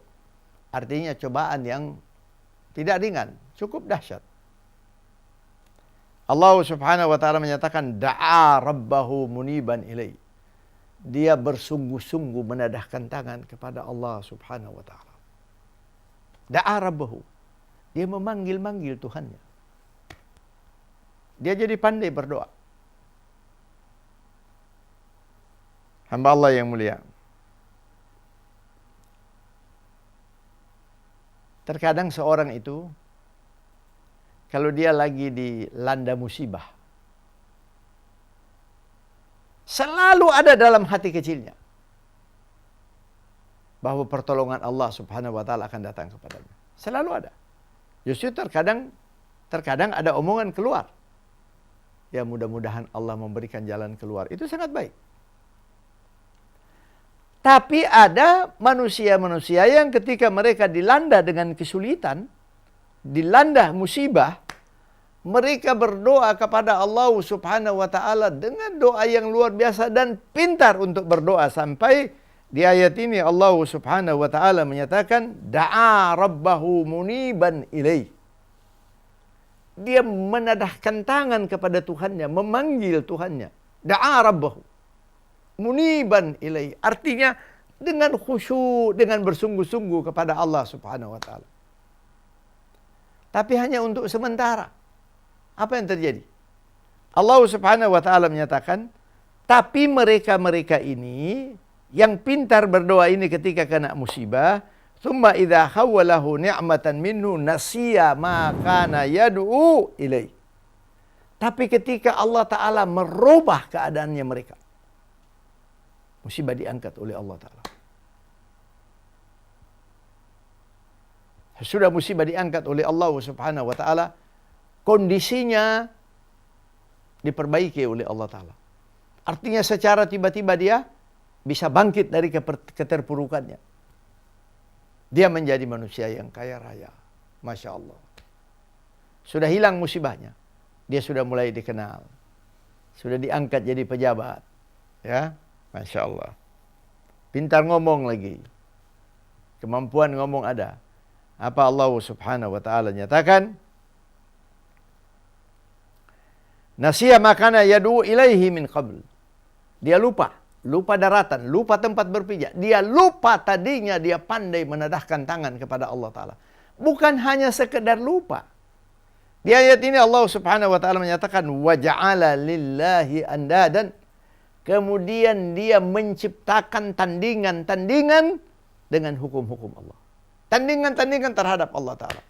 artinya cobaan yang tidak ringan, cukup dahsyat. Allah Subhanahu wa taala menyatakan da'a rabbahu muniban ilaih. Dia bersungguh-sungguh menadahkan tangan kepada Allah Subhanahu wa taala. Da'a rabbahu. Dia memanggil-manggil Tuhannya. Dia jadi pandai berdoa. Hamba Allah yang mulia. Terkadang seorang itu kalau dia lagi dilanda musibah, selalu ada dalam hati kecilnya bahwa pertolongan Allah Subhanahu wa taala akan datang kepadanya. Selalu ada. Justru terkadang ada omongan keluar. Ya, mudah-mudahan Allah memberikan jalan keluar. Itu sangat baik. Tapi ada manusia-manusia yang ketika mereka dilanda dengan kesulitan, dilanda musibah, mereka berdoa kepada Allah Subhanahu wa taala dengan doa yang luar biasa dan pintar untuk berdoa, sampai di ayat ini Allah Subhanahu wa taala menyatakan da'a rabbahu muniban ilaih. Dia menadahkan tangan kepada Tuhannya, memanggil Tuhannya. Da'a rabbahu muniban ilaih. Artinya dengan khusyuk, dengan bersungguh-sungguh kepada Allah Subhanahu wa taala. Tapi hanya untuk sementara. Apa yang terjadi? Allah Subhanahu wa taala menyatakan, tapi mereka-mereka ini yang pintar berdoa ini ketika kena musibah, thumma idza khawwalahu ni'matan minhu nasiya ma kana yad'u ilai. Tapi ketika Allah taala merubah keadaannya mereka, musibah diangkat oleh Allah taala. Sudah musibah diangkat oleh Allah Subhanahu wa taala, kondisinya diperbaiki oleh Allah taala. Artinya secara tiba-tiba dia bisa bangkit dari keterpurukannya. Dia menjadi manusia yang kaya raya. Masya Allah. Sudah hilang musibahnya. Dia sudah mulai dikenal. Sudah diangkat jadi pejabat. Ya, Masya Allah. Pintar ngomong lagi. Kemampuan ngomong ada. Apa Allah Subhanahu wa ta'ala nyatakan? Nasiya makana yad'u ilaihi min qabl. Dia lupa daratan, lupa tempat berpijak. Dia lupa tadinya dia pandai menadahkan tangan kepada Allah Ta'ala. Bukan hanya sekedar lupa. Di ayat ini Allah Subhanahu wa ta'ala menyatakan waja'ala lillahi andadan. Kemudian dia menciptakan tandingan-tandingan dengan hukum-hukum Allah. Tandingan-tandingan terhadap Allah Ta'ala.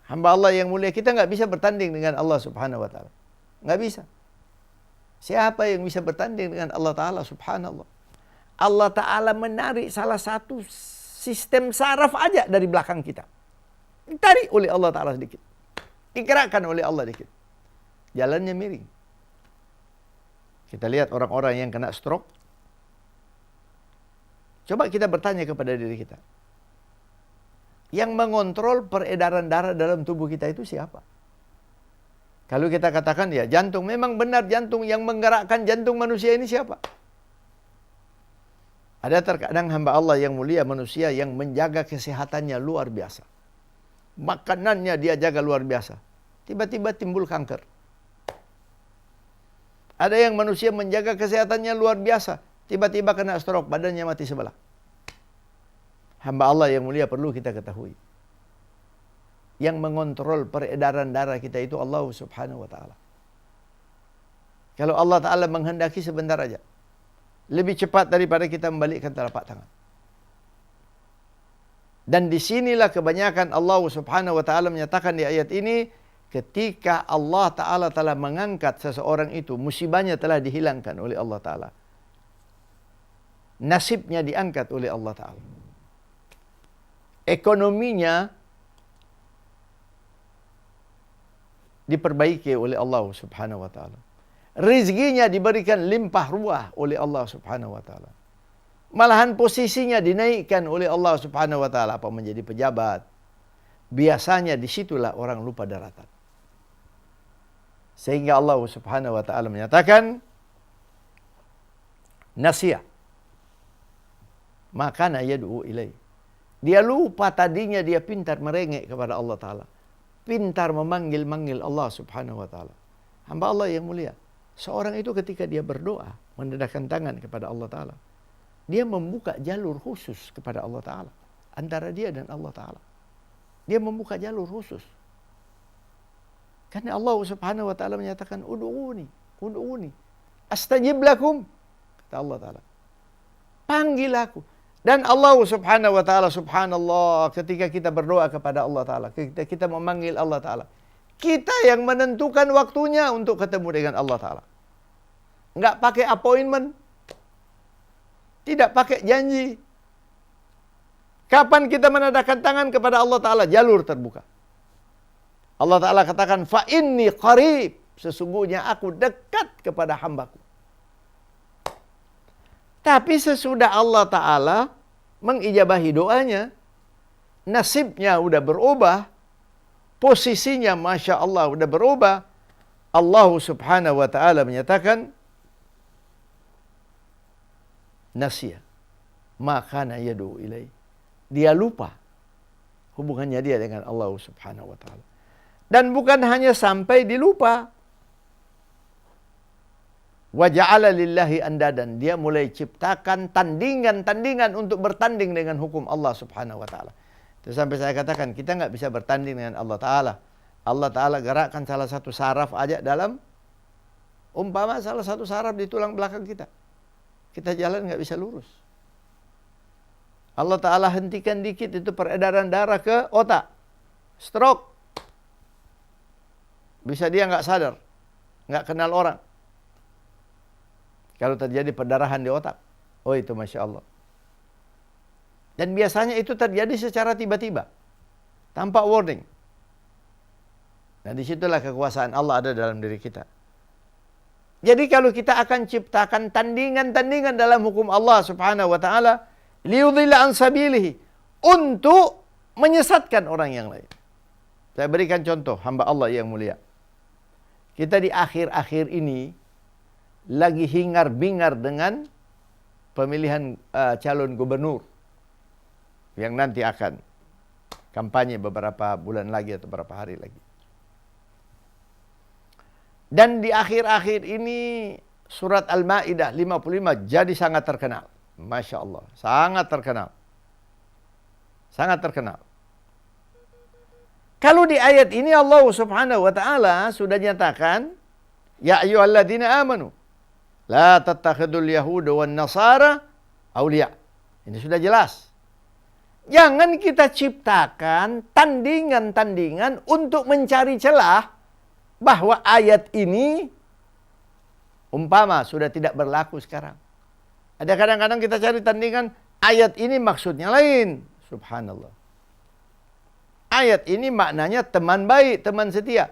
Hamba Allah yang mulia, kita nggak bisa bertanding dengan Allah Subhanahu wa ta'ala. Nggak bisa. Siapa yang bisa bertanding dengan Allah Ta'ala? Subhanallah. Allah Ta'ala menarik salah satu sistem saraf aja dari belakang kita. Ditarik oleh Allah Ta'ala sedikit. Digerakkan oleh Allah sedikit. Jalannya miring. Kita lihat orang-orang yang kena stroke. Coba kita bertanya kepada diri kita. Yang mengontrol peredaran darah dalam tubuh kita itu siapa? Kalau kita katakan ya jantung, memang benar jantung yang menggerakkan jantung manusia ini siapa? Ada terkadang hamba Allah yang mulia, manusia yang menjaga kesehatannya luar biasa. Makanannya dia jaga luar biasa. Tiba-tiba timbul kanker. Ada yang manusia menjaga kesehatannya luar biasa. Tiba-tiba kena stroke, badannya mati sebelah. Hamba Allah yang mulia perlu kita ketahui. Yang mengontrol peredaran darah kita itu Allah Subhanahu wa ta'ala. Kalau Allah Ta'ala menghendaki sebentar aja, lebih cepat daripada kita membalikkan telapak tangan. Dan disinilah kebanyakan Allah Subhanahu wa ta'ala menyatakan di ayat ini, ketika Allah Ta'ala telah mengangkat seseorang itu, musibahnya telah dihilangkan oleh Allah Ta'ala. Nasibnya diangkat oleh Allah Ta'ala. Ekonominya diperbaiki oleh Allah Subhanahu wa ta'ala. Rizkinya diberikan limpah ruah oleh Allah Subhanahu wa ta'ala. Malahan posisinya dinaikkan oleh Allah Subhanahu wa ta'ala, apa menjadi pejabat. Biasanya disitulah orang lupa daratan. Sehingga Allah Subhanahu wa ta'ala menyatakan, nasiya maka yad'u ilai. Dia lupa tadinya dia pintar merengek kepada Allah Ta'ala. Pintar memanggil-manggil Allah Subhanahu wa ta'ala. Hamba Allah yang mulia. Seorang itu ketika dia berdoa, mendedahkan tangan kepada Allah Ta'ala, dia membuka jalur khusus kepada Allah Ta'ala. Antara dia dan Allah Ta'ala. Dia membuka jalur khusus. Karena Allah Subhanahu wa ta'ala menyatakan, Ud'uni, ud'uni, astajib lakum. Kata Allah Ta'ala, panggil aku. Dan Allah Subhanahu wa ta'ala, subhanallah, ketika kita berdoa kepada Allah Ta'ala, ketika kita memanggil Allah Ta'ala, kita yang menentukan waktunya untuk ketemu dengan Allah Ta'ala. Enggak pakai appointment, tidak pakai janji. Kapan kita menadahkan tangan kepada Allah Ta'ala, jalur terbuka. Allah Ta'ala katakan, fa inni qarib, sesungguhnya aku dekat kepada hambaku. Tapi sesudah Allah Ta'ala mengijabahi doanya, nasibnya udah berubah, posisinya Masya Allah udah berubah, Allah Subhanahu wa ta'ala menyatakan, nasiya makana yad'u ilai. Dia lupa hubungannya dia dengan Allah Subhanahu wa ta'ala. Dan bukan hanya sampai dilupa, wa ja'ala lillahi andadan, dia mulai ciptakan tandingan-tandingan untuk bertanding dengan hukum Allah Subhanahu wa ta'ala. Itu sampai saya katakan, kita nggak bisa bertanding dengan Allah Ta'ala. Allah Ta'ala gerakkan salah satu saraf aja dalam, umpama salah satu saraf di tulang belakang kita. Kita jalan nggak bisa lurus. Allah Ta'ala hentikan dikit itu peredaran darah ke otak. Stroke. Bisa dia nggak sadar. Nggak kenal orang. Kalau terjadi perdarahan di otak. Oh itu Masya Allah. Dan biasanya itu terjadi secara tiba-tiba. Tanpa warning. Nah disitulah kekuasaan Allah ada dalam diri kita. Jadi kalau kita akan ciptakan tandingan-tandingan dalam hukum Allah Subhanahu wa ta'ala, liyudhilla an sabilihi, untuk menyesatkan orang yang lain. Saya berikan contoh hamba Allah yang mulia. Kita di akhir-akhir ini lagi hingar-bingar dengan pemilihan calon gubernur yang nanti akan kampanye beberapa bulan lagi atau beberapa hari lagi. Dan di akhir-akhir ini surat Al-Maidah 55 jadi sangat terkenal. Masya Allah, sangat terkenal. Sangat terkenal. Kalau di ayat ini Allah Subhanahu wa ta'ala sudah nyatakan, ya ayyuhalladzina amanu la tattakhidul yahuda wan nasara awliya. Ini sudah jelas. Jangan kita ciptakan tandingan-tandingan untuk mencari celah bahwa ayat ini umpama sudah tidak berlaku sekarang. Ada kadang-kadang kita cari tandingan, ayat ini maksudnya lain. Subhanallah. Ayat ini maknanya teman baik, teman setia.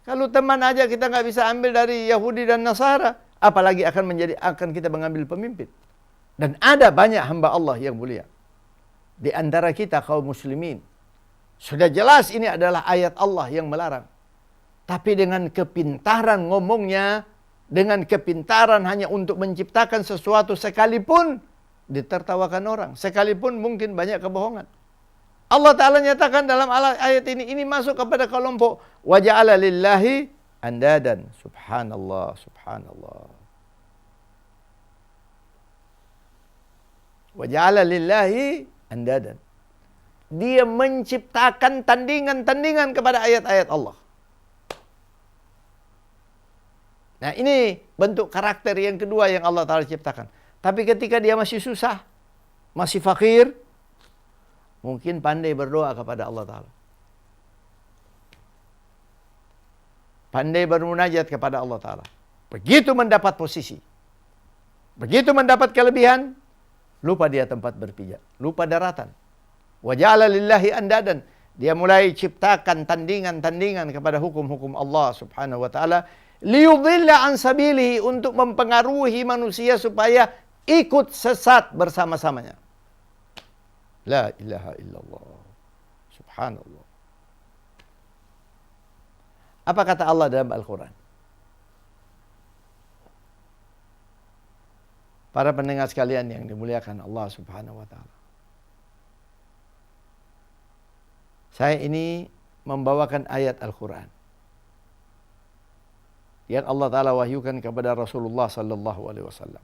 Kalau teman aja kita nggak bisa ambil dari Yahudi dan Nasara, apalagi akan kita mengambil pemimpin. Dan ada banyak hamba Allah yang mulia di antara kita kaum muslimin. Sudah jelas ini adalah ayat Allah yang melarang. Tapi dengan kepintaran ngomongnya, dengan kepintaran hanya untuk menciptakan sesuatu sekalipun, ditertawakan orang. Sekalipun mungkin banyak kebohongan. Allah Ta'ala nyatakan dalam ayat ini masuk kepada kelompok wa ja'ala lillahi andadan. Subhanallah, subhanallah. Wa ja'ala lillahi andadan. Dia menciptakan tandingan-tandingan kepada ayat-ayat Allah. Nah, ini bentuk karakter yang kedua yang Allah Ta'ala ciptakan. Tapi ketika dia masih susah, masih fakir, mungkin pandai berdoa kepada Allah Ta'ala. Pandai bermunajat kepada Allah Ta'ala. Begitu mendapat posisi, begitu mendapat kelebihan, lupa dia tempat berpijak, lupa daratan. Wa ja'ala lillahi andadan. Dia mulai ciptakan tandingan-tandingan kepada hukum-hukum Allah Subhanahu wa Ta'ala. Liyudhilla an sabilihi, untuk mempengaruhi manusia supaya ikut sesat bersama-samanya. La ilaha illallah. Subhanallah. Apa kata Allah dalam Al-Quran? Para pendengar sekalian yang dimuliakan Allah Subhanahu wa Ta'ala. Saya ini membawakan ayat Al-Quran yang Allah Ta'ala wahyukan kepada Rasulullah sallallahu alaihi wasallam.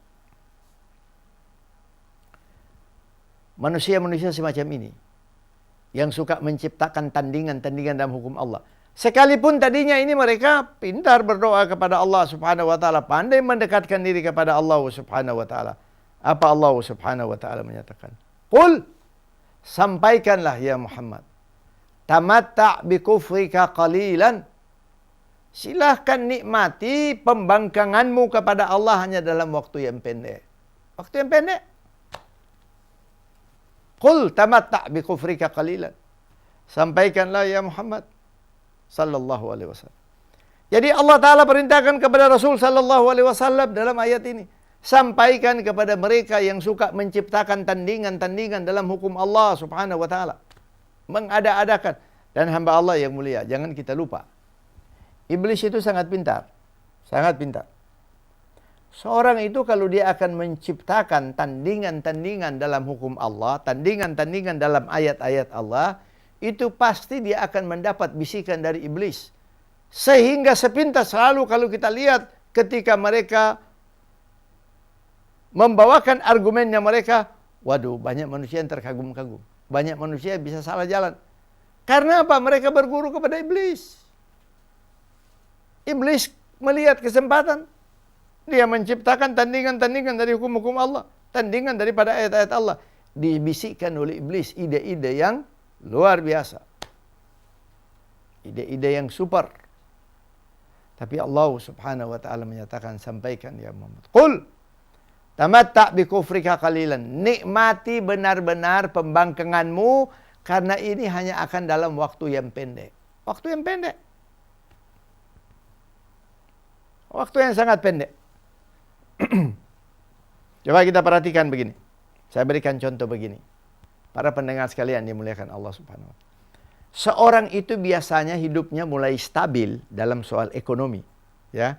Manusia-manusia semacam ini yang suka menciptakan tandingan-tandingan dalam hukum Allah. Sekalipun tadinya ini mereka pintar berdoa kepada Allah Subhanahu wa Ta'ala, pandai mendekatkan diri kepada Allah Subhanahu wa Ta'ala. Apa Allah Subhanahu wa Ta'ala menyatakan? Qul, sampaikanlah ya Muhammad. Tamatta' bi kufrika qalilan. Silahkan nikmati pembangkanganmu kepada Allah hanya dalam waktu yang pendek. Waktu yang pendek. Qul tamatta' bi kufrika qalilan. Sampaikanlah ya Muhammad sallallahu alaihi wasallam. Jadi Allah Ta'ala perintahkan kepada Rasul sallallahu alaihi wasallam dalam ayat ini, sampaikan kepada mereka yang suka menciptakan tandingan-tandingan dalam hukum Allah Subhanahu wa Ta'ala, mengada-adakan. Dan hamba Allah yang mulia, jangan kita lupa, iblis itu sangat pintar. Sangat pintar. Seorang itu kalau dia akan menciptakan tandingan-tandingan dalam hukum Allah, tandingan-tandingan dalam ayat-ayat Allah, itu pasti dia akan mendapat bisikan dari iblis. Sehingga sepintas selalu kalau kita lihat ketika mereka membawakan argumennya mereka, waduh, banyak manusia yang terkagum-kagum. Banyak manusia yang bisa salah jalan. Karena apa? Mereka berguru kepada iblis. Iblis melihat kesempatan, dia menciptakan tandingan-tandingan dari hukum-hukum Allah, tandingan daripada ayat-ayat Allah. Dibisikkan oleh iblis ide-ide yang luar biasa, ide-ide yang super. Tapi Allah Subhanahu wa Ta'ala menyatakan, sampaikan ya Muhammad. Qul tamatta' bi kufrika qalilan. Nikmati benar-benar pembangkanganmu, karena ini hanya akan dalam waktu yang pendek. Waktu yang pendek. Waktu yang sangat pendek. Coba kita perhatikan begini. Saya berikan contoh begini. Para pendengar sekalian dimuliakan Allah Subhanahu wa Ta'ala. Seorang itu biasanya hidupnya mulai stabil dalam soal ekonomi, ya.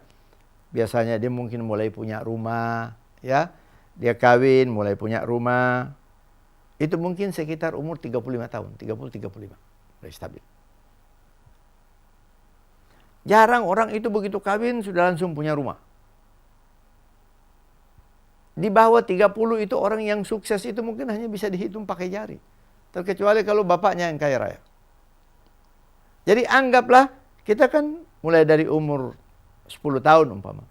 Biasanya dia mungkin mulai punya rumah, ya. Dia kawin, mulai punya rumah. Itu mungkin sekitar umur 35 tahun, 30-35. Mulai stabil. Jarang orang itu begitu kawin sudah langsung punya rumah. Di bawah 30 itu orang yang sukses itu mungkin hanya bisa dihitung pakai jari. Terkecuali kalau bapaknya yang kaya raya. Jadi anggaplah kita kan mulai dari umur 10 tahun umpama.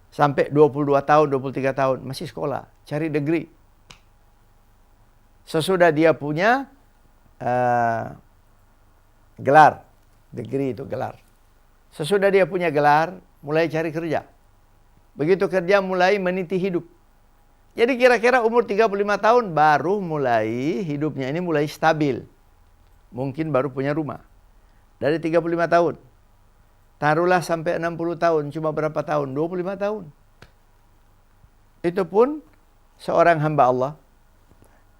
Sampai 22 tahun, 23 tahun masih sekolah, cari degree. Sesudah dia punya gelar, degree itu gelar. Sesudah dia punya gelar, mulai cari kerja. Begitu kerja mulai meniti hidup. Jadi kira-kira umur 35 tahun baru mulai hidupnya ini mulai stabil. Mungkin baru punya rumah. Dari 35 tahun. Taruhlah sampai 60 tahun, cuma berapa tahun? 25 tahun. Itu pun seorang hamba Allah.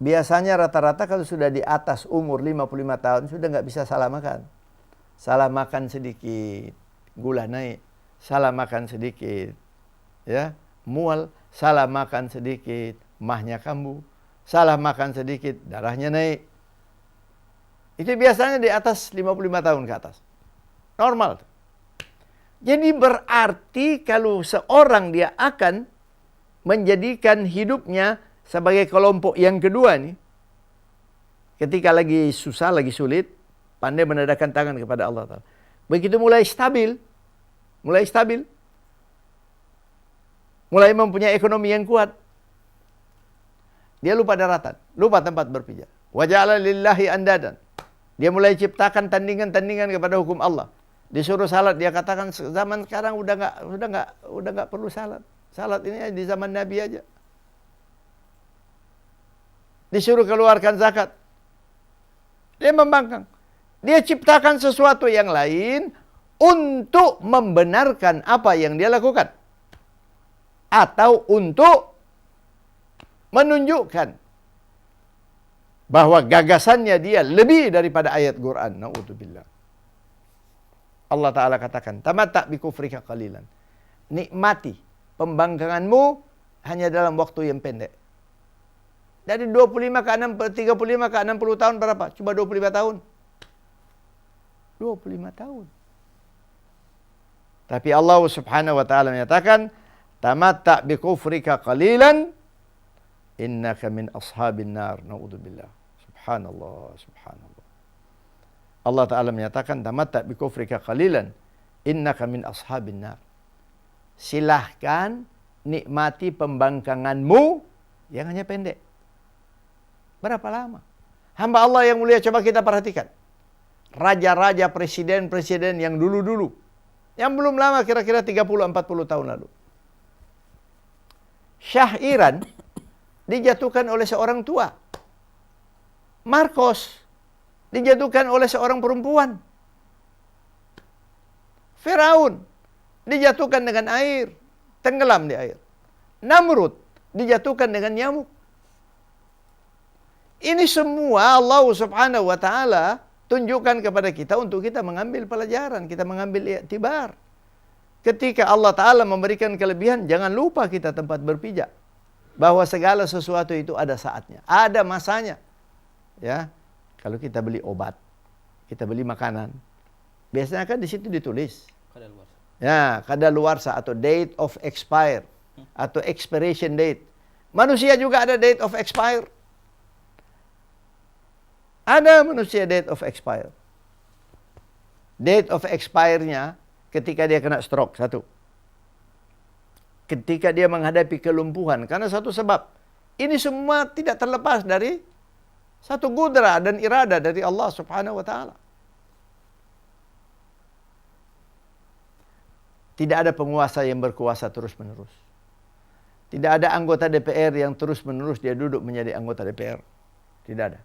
Biasanya rata-rata kalau sudah di atas umur 55 tahun sudah nggak bisa salah makan. Salah makan sedikit, gula naik. Salah makan sedikit, ya, mual. Salah makan sedikit, mahnya kambuh. Salah makan sedikit, darahnya naik. Itu biasanya di atas 55 tahun ke atas. Normal. Jadi berarti kalau seorang dia akan menjadikan hidupnya sebagai kelompok yang kedua nih, ketika lagi susah, lagi sulit, pandai menadahkan tangan kepada Allah Ta'ala. Begitu mulai stabil, mulai mempunyai ekonomi yang kuat, dia lupa daratan, lupa tempat berpijak. Wa ja'ala lillahi andadan. Dia mulai ciptakan tandingan-tandingan kepada hukum Allah. Disuruh salat, dia katakan zaman sekarang udah nggak perlu salat. Salat ini di zaman Nabi aja. Disuruh keluarkan zakat, dia membangkang. Dia ciptakan sesuatu yang lain untuk membenarkan apa yang dia lakukan, atau untuk menunjukkan bahwa gagasannya dia lebih daripada ayat Quran. Na'udzubillah. Allah Ta'ala katakan, tamatta' bi kufrika qalilan. Nikmati pembangkanganmu hanya dalam waktu yang pendek. Dari 35 ke 35 ke 60 tahun berapa? Cuma 25 tahun. 25 tahun. Tapi Allah Subhanahu wa taala menyatakan, tamatta' bi kufrika qalilan innaka min ashabin nar. Na'udzubillah. Subhanallah, subhanallah. Allah Ta'ala menyatakan, tamatta' bi kufrika qalilan innaka min ashabin nar. Silahkan nikmati pembangkanganmu yang hanya pendek. Berapa lama? Hamba Allah yang mulia, coba kita perhatikan. Raja-raja, presiden-presiden yang dulu-dulu, yang belum lama, kira-kira 30-40 tahun lalu. Syah Iran dijatuhkan oleh seorang tua. Marcos dijatuhkan oleh seorang perempuan. Firaun dijatuhkan dengan air, tenggelam di air. Namrud dijatuhkan dengan nyamuk. Ini semua Allah Subhanahu wa taala tunjukkan kepada kita untuk kita mengambil pelajaran, kita mengambil iktibar. Ketika Allah Ta'ala memberikan kelebihan, jangan lupa kita tempat berpijak. Bahwa segala sesuatu itu ada saatnya, ada masanya. Ya, kalau kita beli obat, kita beli makanan, biasanya kan di situ ditulis, ya, kadaluarsa atau date of expire atau expiration date. Manusia juga ada date of expire. Ada manusia date of expire. Date of expire-nya ketika dia kena stroke, satu. Ketika dia menghadapi kelumpuhan karena satu sebab. Ini semua tidak terlepas dari satu qudra dan irada dari Allah Subhanahu wa taala. Tidak ada penguasa yang berkuasa terus-menerus. Tidak ada anggota DPR yang terus-menerus dia duduk menjadi anggota DPR. Tidak ada.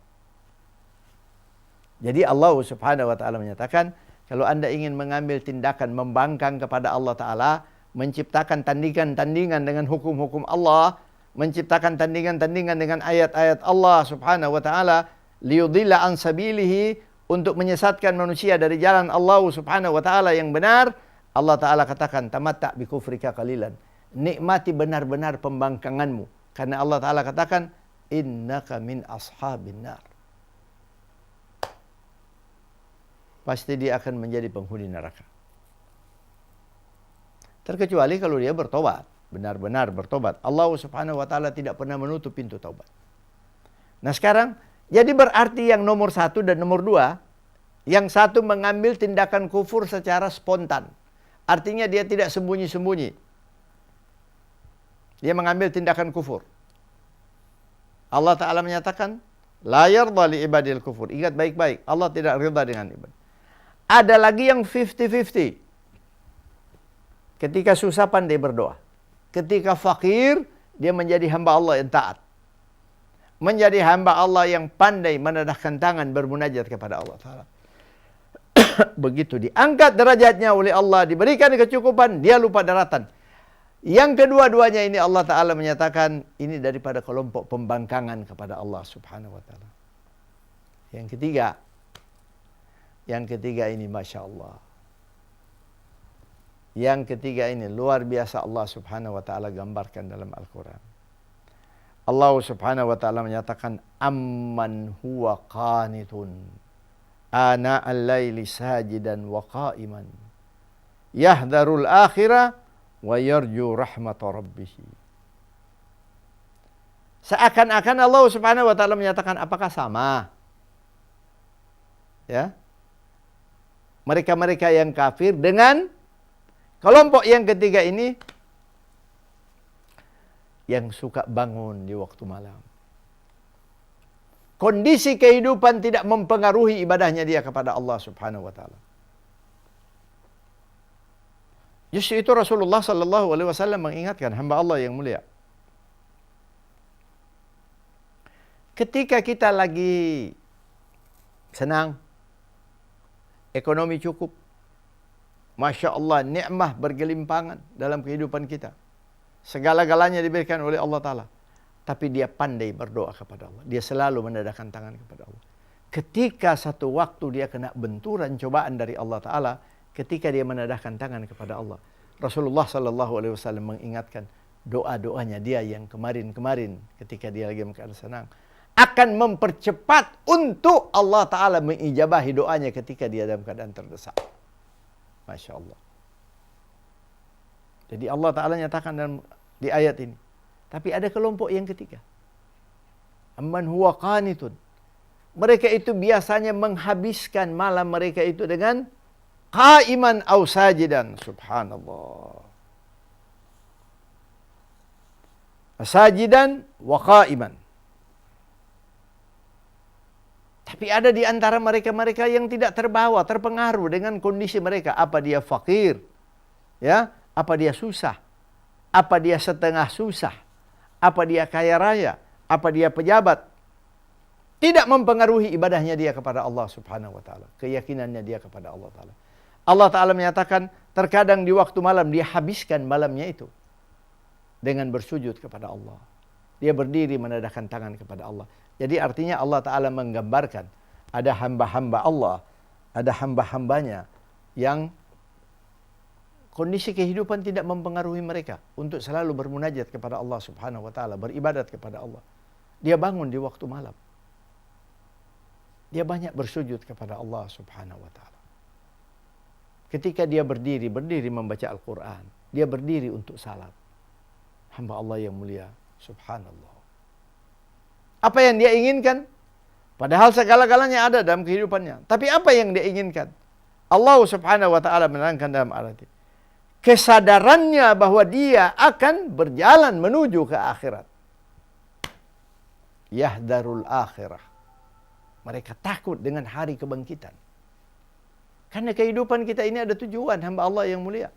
Jadi Allah Subhanahu wa taala menyatakan, kalau Anda ingin mengambil tindakan membangkang kepada Allah Ta'ala, menciptakan tandingan-tandingan dengan hukum-hukum Allah, menciptakan tandingan-tandingan dengan ayat-ayat Allah Subhanahu wa taala, liyudilla an sabilihi, untuk menyesatkan manusia dari jalan Allah Subhanahu wa taala yang benar, Allah Ta'ala katakan, tamatta' bi kufrika qalilan. Nikmati benar-benar pembangkanganmu. Karena Allah Ta'ala katakan, innaka min ashabin nar. Pasti dia akan menjadi penghuni neraka. Terkecuali kalau dia bertobat, benar-benar bertobat. Allah Subhanahu wa taala tidak pernah menutup pintu taubat. Nah sekarang, jadi berarti yang nomor 1 dan nomor 2, yang satu mengambil tindakan kufur secara spontan. Artinya dia tidak sembunyi-sembunyi. Dia mengambil tindakan kufur. Allah Ta'ala menyatakan, la yarda li ibadil kufur. Ingat baik-baik, Allah tidak ridha dengan ibadah. Ada lagi yang 50-50. Ketika susah pandai berdoa. Ketika fakir, dia menjadi hamba Allah yang taat. Menjadi hamba Allah yang pandai menadahkan tangan bermunajat kepada Allah Ta'ala. Begitu diangkat derajatnya oleh Allah, diberikan kecukupan, dia lupa daratan. Yang kedua-duanya ini Allah Ta'ala menyatakan, ini daripada kelompok pembangkangan kepada Allah Subhanahu wa ta'ala. Yang ketiga ini Masya Allah. Yang ketiga ini luar biasa Allah Subhanahu wa ta'ala gambarkan dalam Al-Quran. Allah Subhanahu wa taala menyatakan amman huwa qanitun ana al-laili sajidan wa qa'iman yahdharul akhirah wa yarju rahmat rabbih. Seakan-akan Allah Subhanahu wa taala menyatakan apakah sama? Ya. Mereka-mereka yang kafir dengan kelompok yang ketiga ini yang suka bangun di waktu malam. Kondisi kehidupan tidak mempengaruhi ibadahnya dia kepada Allah Subhanahu wa taala. Justru itu Rasulullah sallallahu alaihi wasallam mengingatkan hamba Allah yang mulia. Ketika kita lagi senang, ekonomi cukup, Masya Allah, nikmah bergelimpangan dalam kehidupan kita. Segala-galanya diberikan oleh Allah Ta'ala. Tapi dia pandai berdoa kepada Allah. Dia selalu menadahkan tangan kepada Allah. Ketika satu waktu dia kena benturan cobaan dari Allah Ta'ala, ketika dia menadahkan tangan kepada Allah, Rasulullah SAW mengingatkan doa-doanya dia yang kemarin-kemarin ketika dia lagi keadaan senang akan mempercepat untuk Allah Ta'ala mengijabahi doanya ketika dia dalam keadaan terdesak. Masya Allah. Jadi Allah Ta'ala nyatakan di ayat ini. Tapi ada kelompok yang ketiga. Amman huwa qanitun. Mereka itu biasanya menghabiskan malam mereka itu dengan qa'iman aw sajidan. Subhanallah. Sajidan wa qa'iman. Tapi ada di antara mereka-mereka yang tidak terbawa, terpengaruh dengan kondisi mereka. Apa dia fakir? Ya, apa dia susah? Apa dia setengah susah? Apa dia kaya raya? Apa dia pejabat? Tidak mempengaruhi ibadahnya dia kepada Allah Subhanahu wa taala, keyakinannya dia kepada Allah Taala. Allah Taala menyatakan terkadang di waktu malam dia habiskan malamnya itu dengan bersujud kepada Allah. Dia berdiri menadahkan tangan kepada Allah. Jadi artinya Allah Ta'ala menggambarkan ada hamba-hamba Allah, ada hamba-hambanya yang kondisi kehidupan tidak mempengaruhi mereka untuk selalu bermunajat kepada Allah Subhanahu wa taala, beribadat kepada Allah. Dia bangun di waktu malam. Dia banyak bersujud kepada Allah Subhanahu wa taala. Ketika dia berdiri membaca Al-Qur'an, dia berdiri untuk salat. Hamba Allah yang mulia, subhanallah. Apa yang dia inginkan? Padahal segala-galanya ada dalam kehidupannya. Tapi apa yang dia inginkan? Allah Subhanahu wa taala menerangkan dalam ayat ini. Kesadarannya bahwa dia akan berjalan menuju ke akhirat. Yahdarul akhirah. Mereka takut dengan hari kebangkitan. Karena kehidupan kita ini ada tujuan, hamba Allah yang mulia.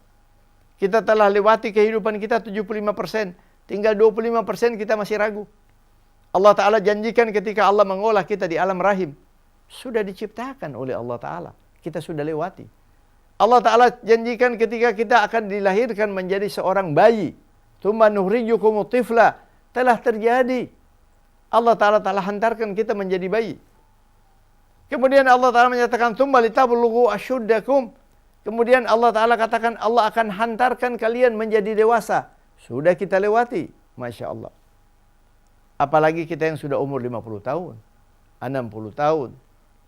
Kita telah lewati kehidupan kita 75%. Tinggal 25% kita masih ragu. Allah Ta'ala janjikan ketika Allah mengolah kita di alam rahim. Sudah diciptakan oleh Allah Ta'ala. Kita sudah lewati. Allah Ta'ala janjikan ketika kita akan dilahirkan menjadi seorang bayi. Tsumma nukhrijukum tifla. Telah terjadi. Allah Ta'ala telah hantarkan kita menjadi bayi. Kemudian Allah Ta'ala menyatakan tsumma litablughu asyuddakum. Kemudian Allah Ta'ala katakan Allah akan hantarkan kalian menjadi dewasa. Sudah kita lewati. Masya Allah. Apalagi kita yang sudah umur 50 tahun, 60 tahun,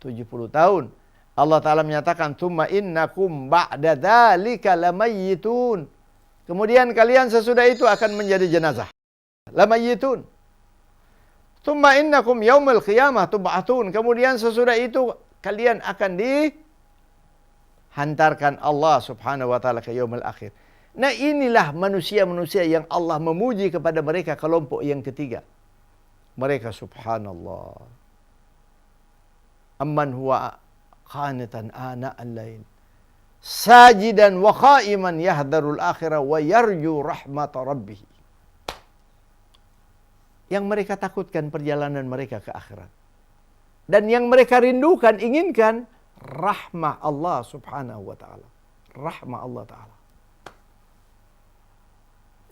70 tahun. Allah Ta'ala menyatakan, Tsumma innakum ba'da dzalika lamayyitun. Kemudian kalian sesudah itu akan menjadi jenazah. Lamayyitun. Tsumma innakum yaumil qiyamah tub'atun. Kemudian sesudah itu kalian akan dihantarkan Allah Subhanahu wa taala ke yaumil akhir. Nah, inilah manusia-manusia yang Allah memuji kepada mereka kelompok yang ketiga. Mereka subhanallah. Amman huwa qanitan ana al-lail. Sajidan wa qa'iman yahdarul akhirah wa yarju rahmat rabbih. Yang mereka takutkan perjalanan mereka ke akhirat. Dan yang mereka rindukan, inginkan rahmah Allah Subhanahu wa taala. Rahmah Allah taala.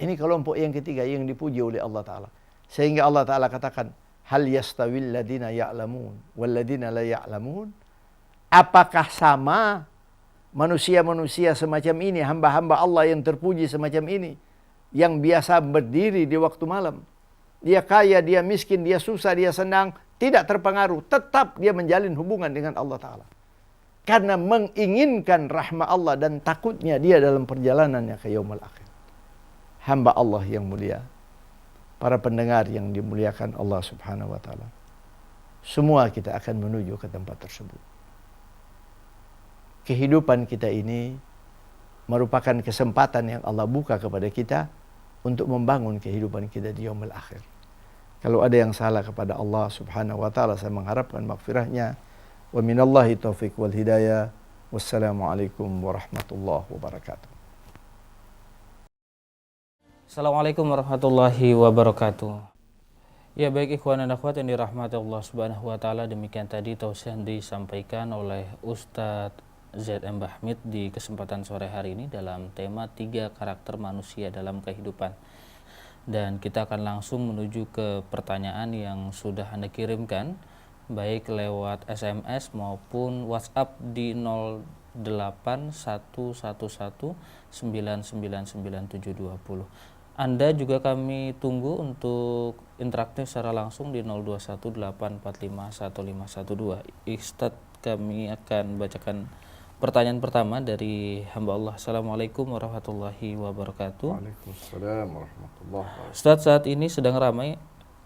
Ini kelompok yang ketiga yang dipuji oleh Allah taala. Sehingga Allah Ta'ala katakan, hal yastawil ladina ya'lamun wal ladina la ya'lamun. Apakah sama manusia-manusia semacam ini, hamba-hamba Allah yang terpuji semacam ini, yang biasa berdiri di waktu malam, dia kaya, dia miskin, dia susah, dia senang, tidak terpengaruh. Tetap dia menjalin hubungan dengan Allah Ta'ala. Karena menginginkan rahmat Allah dan takutnya dia dalam perjalanannya ke yaumul akhir. Hamba Allah yang mulia, para pendengar yang dimuliakan Allah Subhanahu wa Ta'ala, semua kita akan menuju ke tempat tersebut. Kehidupan kita ini merupakan kesempatan yang Allah buka kepada kita untuk membangun kehidupan kita di yaumul akhir. Kalau ada yang salah kepada Allah Subhanahu wa Ta'ala, saya mengharapkan maghfirahnya. Wa minallahi taufiq wal hidayah. Wassalamualaikum warahmatullahi wabarakatuh. Assalamualaikum warahmatullahi wabarakatuh. Ya, baik ikhwan dan akhwat yang dirahmati Allah Subhanahu wa Ta'ala, demikian tadi tausiah yang disampaikan oleh Ustadz Z.M. Bahmid di kesempatan sore hari ini dalam tema 3 karakter manusia dalam kehidupan. Dan kita akan langsung menuju ke pertanyaan yang sudah Anda kirimkan baik lewat SMS maupun WhatsApp di 081119999720. Anda juga kami tunggu untuk interaktif secara langsung di 0218451512. Ustadz, kami akan bacakan pertanyaan pertama dari hamba Allah. Assalamualaikum warahmatullahi wabarakatuh. Waalaikumsalam warahmatullahi wabarakatuh. Ustadz, saat ini sedang ramai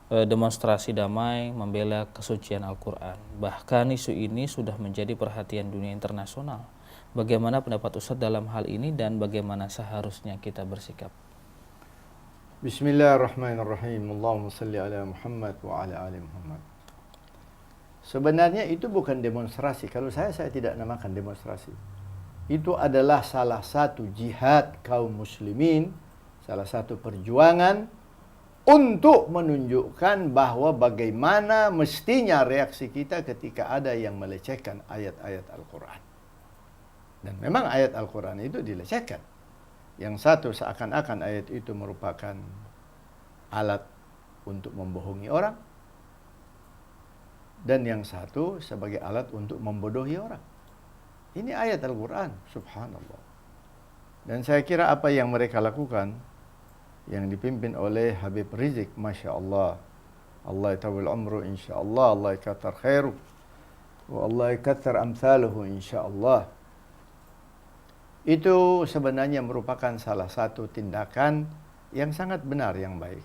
demonstrasi damai membela kesucian Al-Quran. Bahkan isu ini sudah menjadi perhatian dunia internasional. Bagaimana pendapat Ustadz dalam hal ini dan bagaimana seharusnya kita bersikap? Bismillahirrahmanirrahim. Allahumma salli ala Muhammad wa ala ali Muhammad. Sebenarnya itu bukan demonstrasi. Kalau saya tidak namakan demonstrasi. Itu adalah salah satu jihad kaum muslimin, salah satu perjuangan untuk menunjukkan bahwa bagaimana mestinya reaksi kita ketika ada yang melecehkan ayat-ayat Al-Quran. Dan memang ayat Al-Quran itu dilecehkan. Yang satu seakan-akan ayat itu merupakan alat untuk membohongi orang. Dan yang satu sebagai alat untuk membodohi orang. Ini ayat Al-Quran, subhanallah. Dan saya kira apa yang mereka lakukan, yang dipimpin oleh Habib Rizik, Masya Allah, Allah yatawil umru insyaAllah, Allah yakatar khairu, wa Allah yakatar amthaluhu insyaAllah. Itu sebenarnya merupakan salah satu tindakan yang sangat benar, yang baik.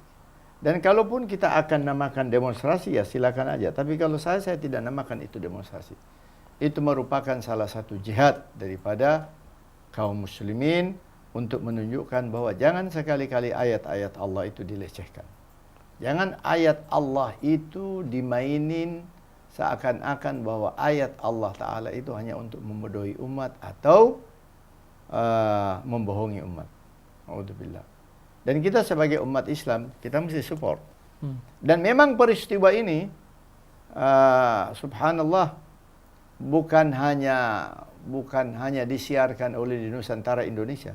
Dan kalaupun kita akan namakan demonstrasi, ya silakan aja. Tapi kalau saya tidak namakan itu demonstrasi. Itu merupakan salah satu jihad daripada kaum muslimin untuk menunjukkan bahwa jangan sekali-kali ayat-ayat Allah itu dilecehkan. Jangan ayat Allah itu dimainin seakan-akan bahwa ayat Allah Ta'ala itu hanya untuk membodohi umat atau membohongi umat. A'udzubillah. Dan kita sebagai umat Islam, kita mesti support. Dan memang peristiwa ini, subhanallah, bukan hanya disiarkan oleh di Nusantara Indonesia.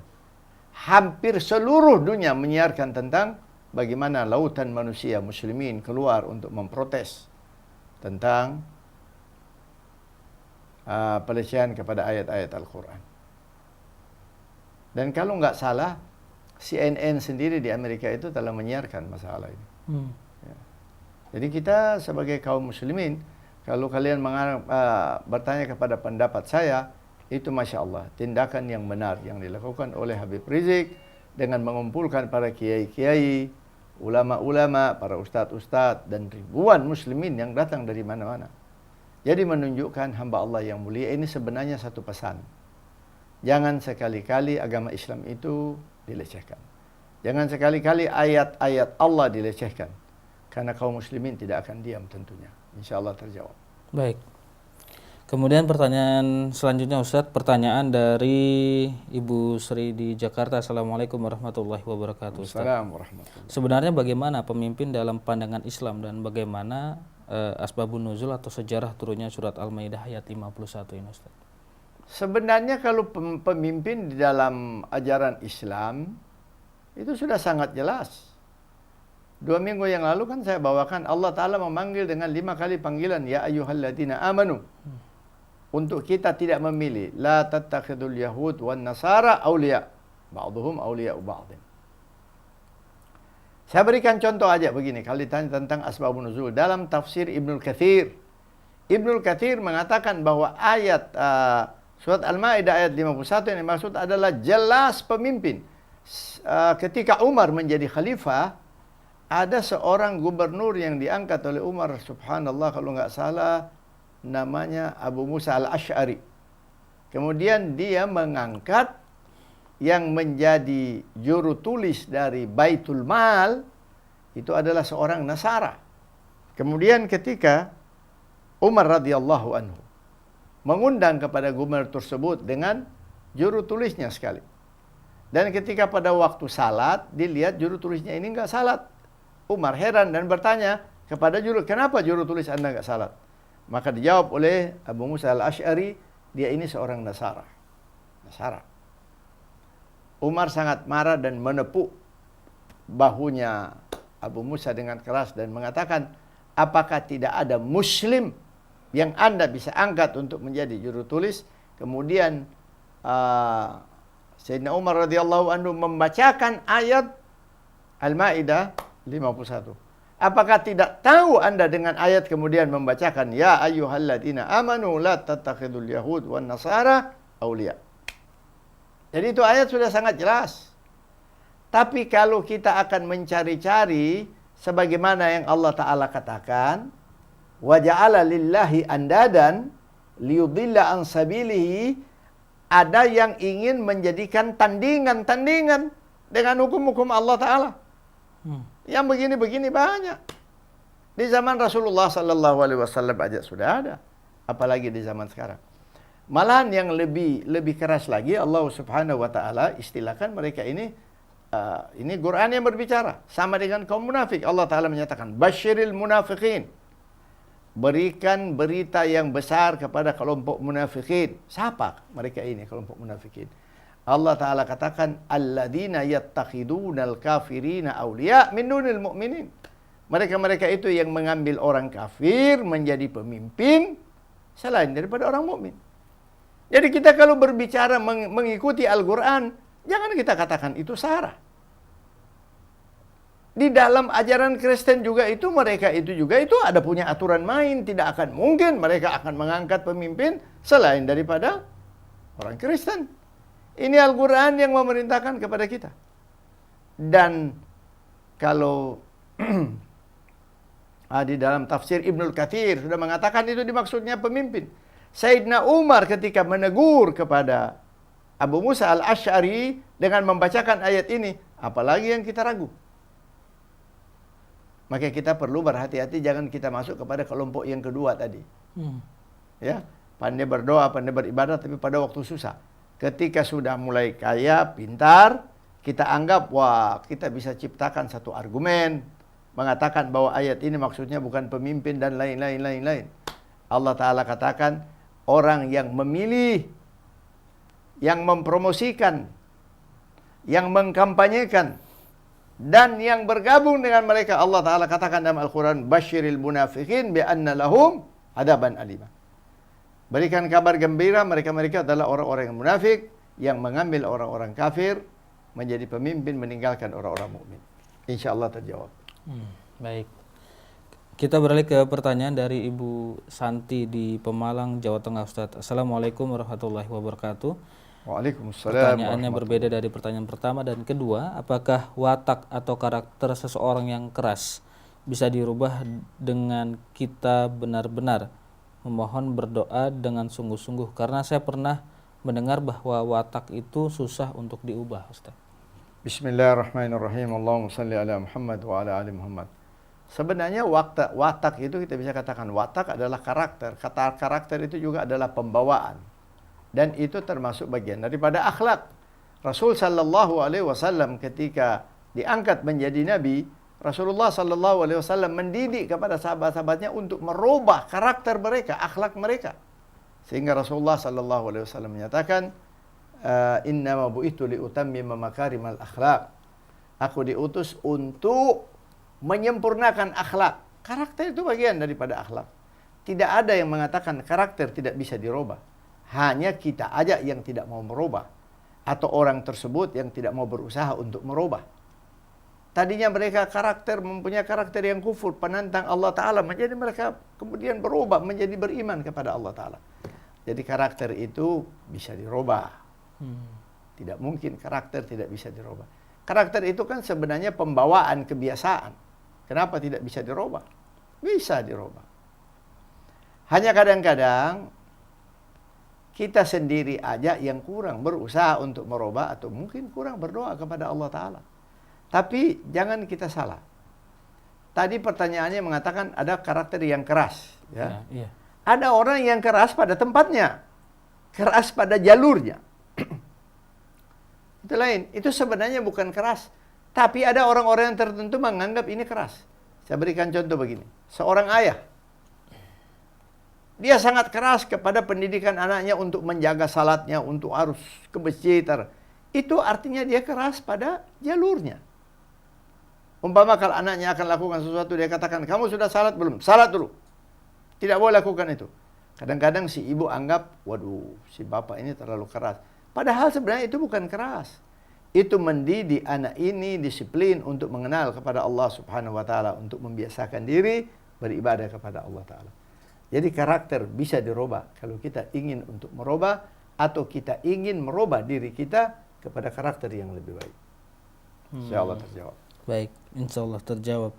Hampir seluruh dunia menyiarkan tentang bagaimana lautan manusia muslimin keluar untuk memprotes tentang pelecehan kepada ayat-ayat Al-Quran. Dan kalau nggak salah, CNN sendiri di Amerika itu telah menyiarkan masalah ini. Ya. Jadi kita sebagai kaum muslimin, kalau kalian bertanya kepada pendapat saya, itu Masya Allah, tindakan yang benar yang dilakukan oleh Habib Rizik dengan mengumpulkan para kiai-kiai, ulama-ulama, para ustadz-ustadz, dan ribuan muslimin yang datang dari mana-mana. Jadi menunjukkan hamba Allah yang mulia ini sebenarnya satu pesan. Jangan sekali-kali agama Islam itu dilecehkan. Jangan sekali-kali ayat-ayat Allah dilecehkan. Karena kaum muslimin tidak akan diam tentunya. Insya Allah terjawab. Baik. Kemudian pertanyaan selanjutnya Ustadz, pertanyaan dari Ibu Sri di Jakarta. Assalamualaikum warahmatullahi wabarakatuh. Assalamualaikum warahmatullahi wabarakatuh. Sebenarnya bagaimana pemimpin dalam pandangan Islam dan bagaimana asbabun nuzul atau sejarah turunnya surat Al-Maidah ayat 51 ini Ustadz? Sebenarnya kalau pemimpin di dalam ajaran Islam itu sudah sangat jelas. 2 minggu yang lalu kan saya bawakan Allah Ta'ala memanggil dengan 5 kali panggilan, ya ayyuhalladzina amanu. Untuk kita tidak memilih, la tattakhidul yahud wan nasara awliya, ba'duhum awliya'u ba'din. Saya berikan contoh aja begini, kalau ditanya tentang asbabun nuzul. Dalam tafsir Ibnul Katsir, Ibnul Katsir mengatakan bahwa ayat surat Al-Maidah ayat 51 yang dimaksud adalah jelas pemimpin. Ketika Umar menjadi khalifah, ada seorang gubernur yang diangkat oleh Umar, subhanallah kalau nggak salah, namanya Abu Musa al-Asy'ari. Kemudian dia mengangkat yang menjadi juru tulis dari Baitul Mal, itu adalah seorang Nasara. Kemudian ketika Umar radhiyallahu anhu mengundang kepada gubernur tersebut dengan juru tulisnya sekali. Dan ketika pada waktu salat, dilihat juru tulisnya ini nggak salat. Umar heran dan bertanya kepada kenapa juru tulis Anda nggak salat? Maka dijawab oleh Abu Musa al-Asy'ari, dia ini seorang Nasara. Umar sangat marah dan menepuk bahunya Abu Musa dengan keras dan mengatakan, apakah tidak ada Muslim yang Anda bisa angkat untuk menjadi juru tulis? Kemudian Sayyidina Umar radhiyallahu anhu membacakan ayat Al-Maidah 51. Apakah tidak tahu Anda dengan ayat kemudian membacakan, ya ayyuhalladzina amanu la tattakhidul yahud wan nasara auliya. Jadi itu ayat sudah sangat jelas. Tapi kalau kita akan mencari-cari sebagaimana yang Allah Ta'ala katakan, wa ja'ala lillahi andadan liyudilla an sabilihi, ada yang ingin menjadikan tandingan-tandingan dengan hukum-hukum Allah Ta'ala. Yang begini-begini banyak. Di zaman Rasulullah sallallahu alaihi wasallam aja sudah ada, apalagi di zaman sekarang. Malahan yang lebih keras lagi, Allah Subhanahu wa taala istilahkan mereka ini Quran yang berbicara sama dengan kaum munafik. Allah Taala menyatakan, basyiril munafiqin. Berikan berita yang besar kepada kelompok munafikin. Siapa mereka ini kelompok munafikin? Allah Ta'ala katakan, alladzina yattakhidunal kafirina awliya min dunil mu'minin. Mereka-mereka itu yang mengambil orang kafir menjadi pemimpin selain daripada orang mukmin. Jadi kita kalau berbicara mengikuti Al-Quran, jangan kita katakan itu salah. Di dalam ajaran Kristen juga itu, mereka itu juga itu ada punya aturan main. Tidak akan mungkin mereka akan mengangkat pemimpin selain daripada orang Kristen. Ini Al-Quran yang memerintahkan kepada kita. Dan kalau di dalam tafsir Ibnul Katsir sudah mengatakan itu dimaksudnya pemimpin. Sayyidina Umar ketika menegur kepada Abu Musa al-Asy'ari dengan membacakan ayat ini, apalagi yang kita ragu. Maka kita perlu berhati-hati, jangan kita masuk kepada kelompok yang kedua tadi. Ya, pandai berdoa, pandai beribadah, tapi pada waktu susah. Ketika sudah mulai kaya, pintar, kita anggap, wah, kita bisa ciptakan satu argumen mengatakan bahwa ayat ini maksudnya bukan pemimpin dan lain-lain. Allah Ta'ala katakan, orang yang memilih, yang mempromosikan, yang mengkampanyekan, dan yang bergabung dengan mereka, Allah Ta'ala katakan dalam Al-Quran, basyiril munafiqin bi'anna lahum adaban alimah. Berikan kabar gembira, mereka-mereka adalah orang-orang yang munafik, yang mengambil orang-orang kafir menjadi pemimpin, meninggalkan orang-orang mukmin. Insya Allah terjawab. Baik. Kita beralih ke pertanyaan dari Ibu Santi di Pemalang, Jawa Tengah, Ustadz. Assalamualaikum warahmatullahi wabarakatuh. Waalaikumsalam. Pertanyaannya berbeda dari pertanyaan pertama dan kedua. Apakah watak atau karakter seseorang yang keras bisa dirubah dengan kita benar-benar memohon berdoa dengan sungguh-sungguh? Karena saya pernah mendengar bahwa watak itu susah untuk diubah, Ustaz. Bismillahirrahmanirrahim. Allahumma salli ala Muhammad wa ala ali Muhammad. Sebenarnya watak itu kita bisa katakan watak adalah karakter. Kata karakter itu juga adalah pembawaan. Dan itu termasuk bagian daripada akhlak. Rasul sallallahu alaihi wasallam ketika diangkat menjadi nabi, Rasulullah sallallahu alaihi wasallam mendidik kepada sahabat-sahabatnya untuk merubah karakter mereka, akhlak mereka. Sehingga Rasulullah sallallahu alaihi wasallam menyatakan, innama bu'ithu liutammima makarimal akhlak. Aku diutus untuk menyempurnakan akhlak. Karakter itu bagian daripada akhlak. Tidak ada yang mengatakan karakter tidak bisa dirubah. Hanya kita aja yang tidak mau merubah, atau orang tersebut yang tidak mau berusaha untuk merubah. Tadinya mereka mempunyai karakter yang kufur, penantang Allah Ta'ala, menjadi mereka kemudian berubah menjadi beriman kepada Allah Ta'ala. Jadi karakter itu bisa dirubah. Tidak mungkin karakter tidak bisa dirubah. Karakter itu kan sebenarnya pembawaan kebiasaan. Kenapa tidak bisa dirubah? Bisa dirubah. Hanya kadang-kadang kita sendiri aja yang kurang berusaha untuk merubah, atau mungkin kurang berdoa kepada Allah Ta'ala. Tapi jangan kita salah. Tadi pertanyaannya mengatakan ada karakter yang keras. Ya. Iya. Ada orang yang keras pada tempatnya. Keras pada jalurnya. Itu lain. Itu sebenarnya bukan keras. Tapi ada orang-orang yang tertentu menganggap ini keras. Saya berikan contoh begini. Seorang ayah. Dia sangat keras kepada pendidikan anaknya untuk menjaga salatnya, untuk harus ke masjid. Itu artinya dia keras pada jalurnya. Umpama kalau anaknya akan lakukan sesuatu, dia katakan, kamu sudah salat belum? Salat dulu. Tidak boleh lakukan itu. Kadang-kadang si ibu anggap, waduh, si bapak ini terlalu keras. Padahal sebenarnya itu bukan keras. Itu mendidik anak ini disiplin untuk mengenal kepada Allah Subhanahu wa Ta'ala, untuk membiasakan diri beribadah kepada Allah Ta'ala. Jadi karakter bisa dirubah kalau kita ingin untuk merubah, atau kita ingin merubah diri kita kepada karakter yang lebih baik. Insyaallah terjawab. Baik, insya Allah terjawab.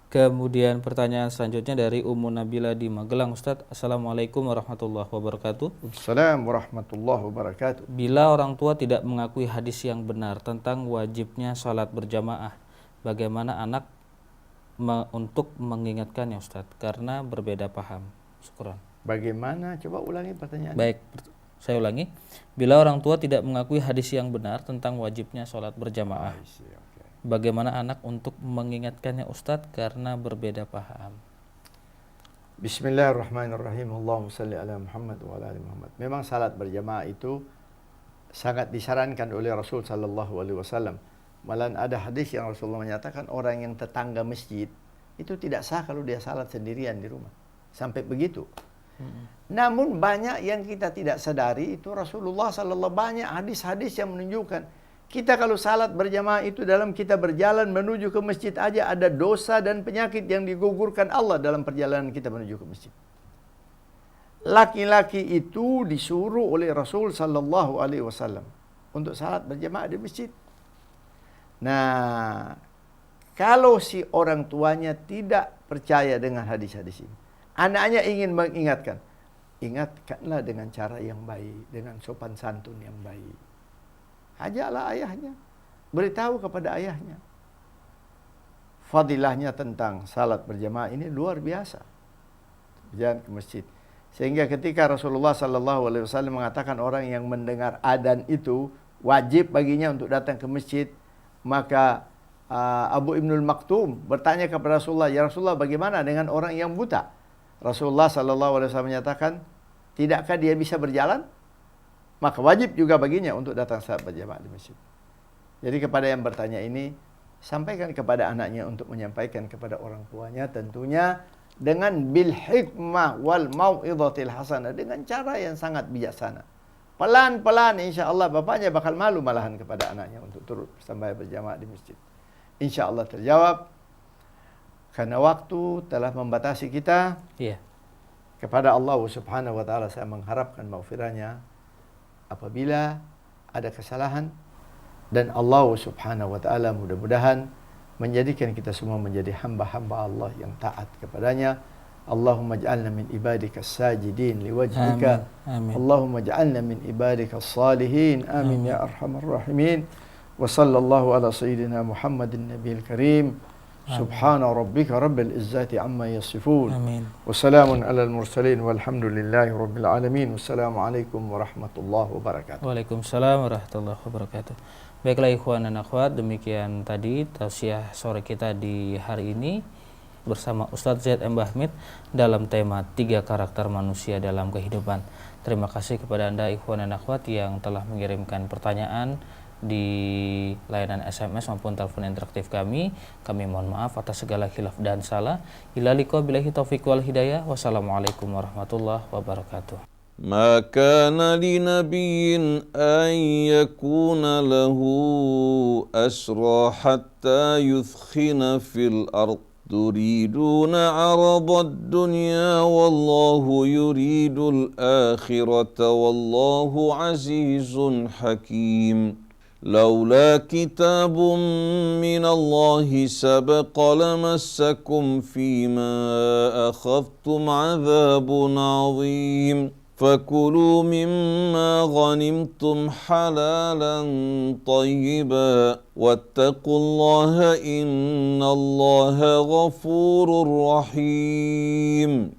Kemudian pertanyaan selanjutnya dari Ummu Nabila di Magelang, Ustadz. Assalamualaikum warahmatullahi wabarakatuh. Assalamualaikum warahmatullahi wabarakatuh. Bila orang tua tidak mengakui hadis yang benar tentang wajibnya salat berjamaah, bagaimana anak untuk mengingatkannya, Ustadz? Karena berbeda paham. Syukran. Bagaimana? Coba ulangi pertanyaan. Baik, saya ulangi. Bila orang tua tidak mengakui hadis yang benar tentang wajibnya salat berjamaah, bagaimana anak untuk mengingatkannya, Ustadz, karena berbeda paham? Bismillahirrahmanirrahim. Allahumma salli ala Muhammad wa ala ali Muhammad. Memang salat berjamaah itu sangat disarankan oleh Rasul sallallahu alaihi wasallam. Malah ada hadis yang Rasulullah menyatakan orang yang tetangga masjid itu tidak sah kalau dia salat sendirian di rumah. Sampai begitu. Namun banyak yang kita tidak sadari, itu Rasulullah sallallahu banyak hadis-hadis yang menunjukkan kita kalau salat berjamaah itu dalam kita berjalan menuju ke masjid aja ada dosa dan penyakit yang digugurkan Allah dalam perjalanan kita menuju ke masjid. Laki-laki itu disuruh oleh Rasul sallallahu alaihi wasallam untuk salat berjamaah di masjid. Nah, kalau si orang tuanya tidak percaya dengan hadis-hadis ini, anaknya ingin mengingatkan, ingatkanlah dengan cara yang baik, dengan sopan santun yang baik. Ajaklah ayahnya, beritahu kepada ayahnya. Fadilahnya tentang salat berjamaah ini luar biasa. Jangan ke masjid. Sehingga ketika Rasulullah sallallahu alaihi wasallam mengatakan orang yang mendengar adzan itu wajib baginya untuk datang ke masjid, maka Abu Ibnul Maktum bertanya kepada Rasulullah, ya Rasulullah, bagaimana dengan orang yang buta? Rasulullah sallallahu alaihi wasallam menyatakan, tidakkah dia bisa berjalan? Maka wajib juga baginya untuk datang salat berjamaah di masjid. Jadi kepada yang bertanya ini, sampaikan kepada anaknya untuk menyampaikan kepada orang tuanya, tentunya dengan bil hikmah wal mau'izatil hasanah, dengan cara yang sangat bijaksana. Pelan-pelan insya Allah bapaknya bakal malu malahan kepada anaknya untuk turut sembahyang berjamaah di masjid. Insya Allah terjawab. Karena waktu telah membatasi kita. Iya. Kepada Allah Subhanahu wa Ta'ala saya mengharapkan maghfirahnya apabila ada kesalahan, dan Allah Subhanahu wa Ta'ala mudah-mudahan menjadikan kita semua menjadi hamba-hamba Allah yang taat kepadanya. Allahumma ij'alna min ibadika sajidin liwajhika. Amin. Allahumma ij'alna min ibadika salihin. Amin ya arhamar rahimin. Wa sallallahu ala sayyidina Muhammadin nabiyil karim. Subhana rabbika rabbil izzati amma yasifun. Amin. Wassalamun alal mursalin walhamdulillahi rabbil alamin. Wassalamualaikum warahmatullahi wabarakatuh. Waalaikumsalam warahmatullahi wabarakatuh. Baiklah ikhwan dan akhwat, demikian tadi tausiah sore kita di hari ini bersama Ustadz Zaid M. Bahmid dalam tema 3 karakter manusia dalam kehidupan. Terima kasih kepada Anda ikhwan dan akhwat yang telah mengirimkan pertanyaan di layanan SMS maupun telepon interaktif kami. Kami mohon maaf atas segala khilaf dan salah. Ila liqa billahi taufiq wal hidayah. Wassalamualaikum warahmatullahi wabarakatuh. ما كان لنبي أن يكون له أسرى حتى يثخن في الأرض تريدون عرض الدنيا والله يريد الآخرة والله عزيز حكيم لولا كتاب من الله سبق لمسكم فيما أخذتم عذاب عظيم فكلوا مما غنمتم حلالا طيبا واتقوا الله إن الله غفور رحيم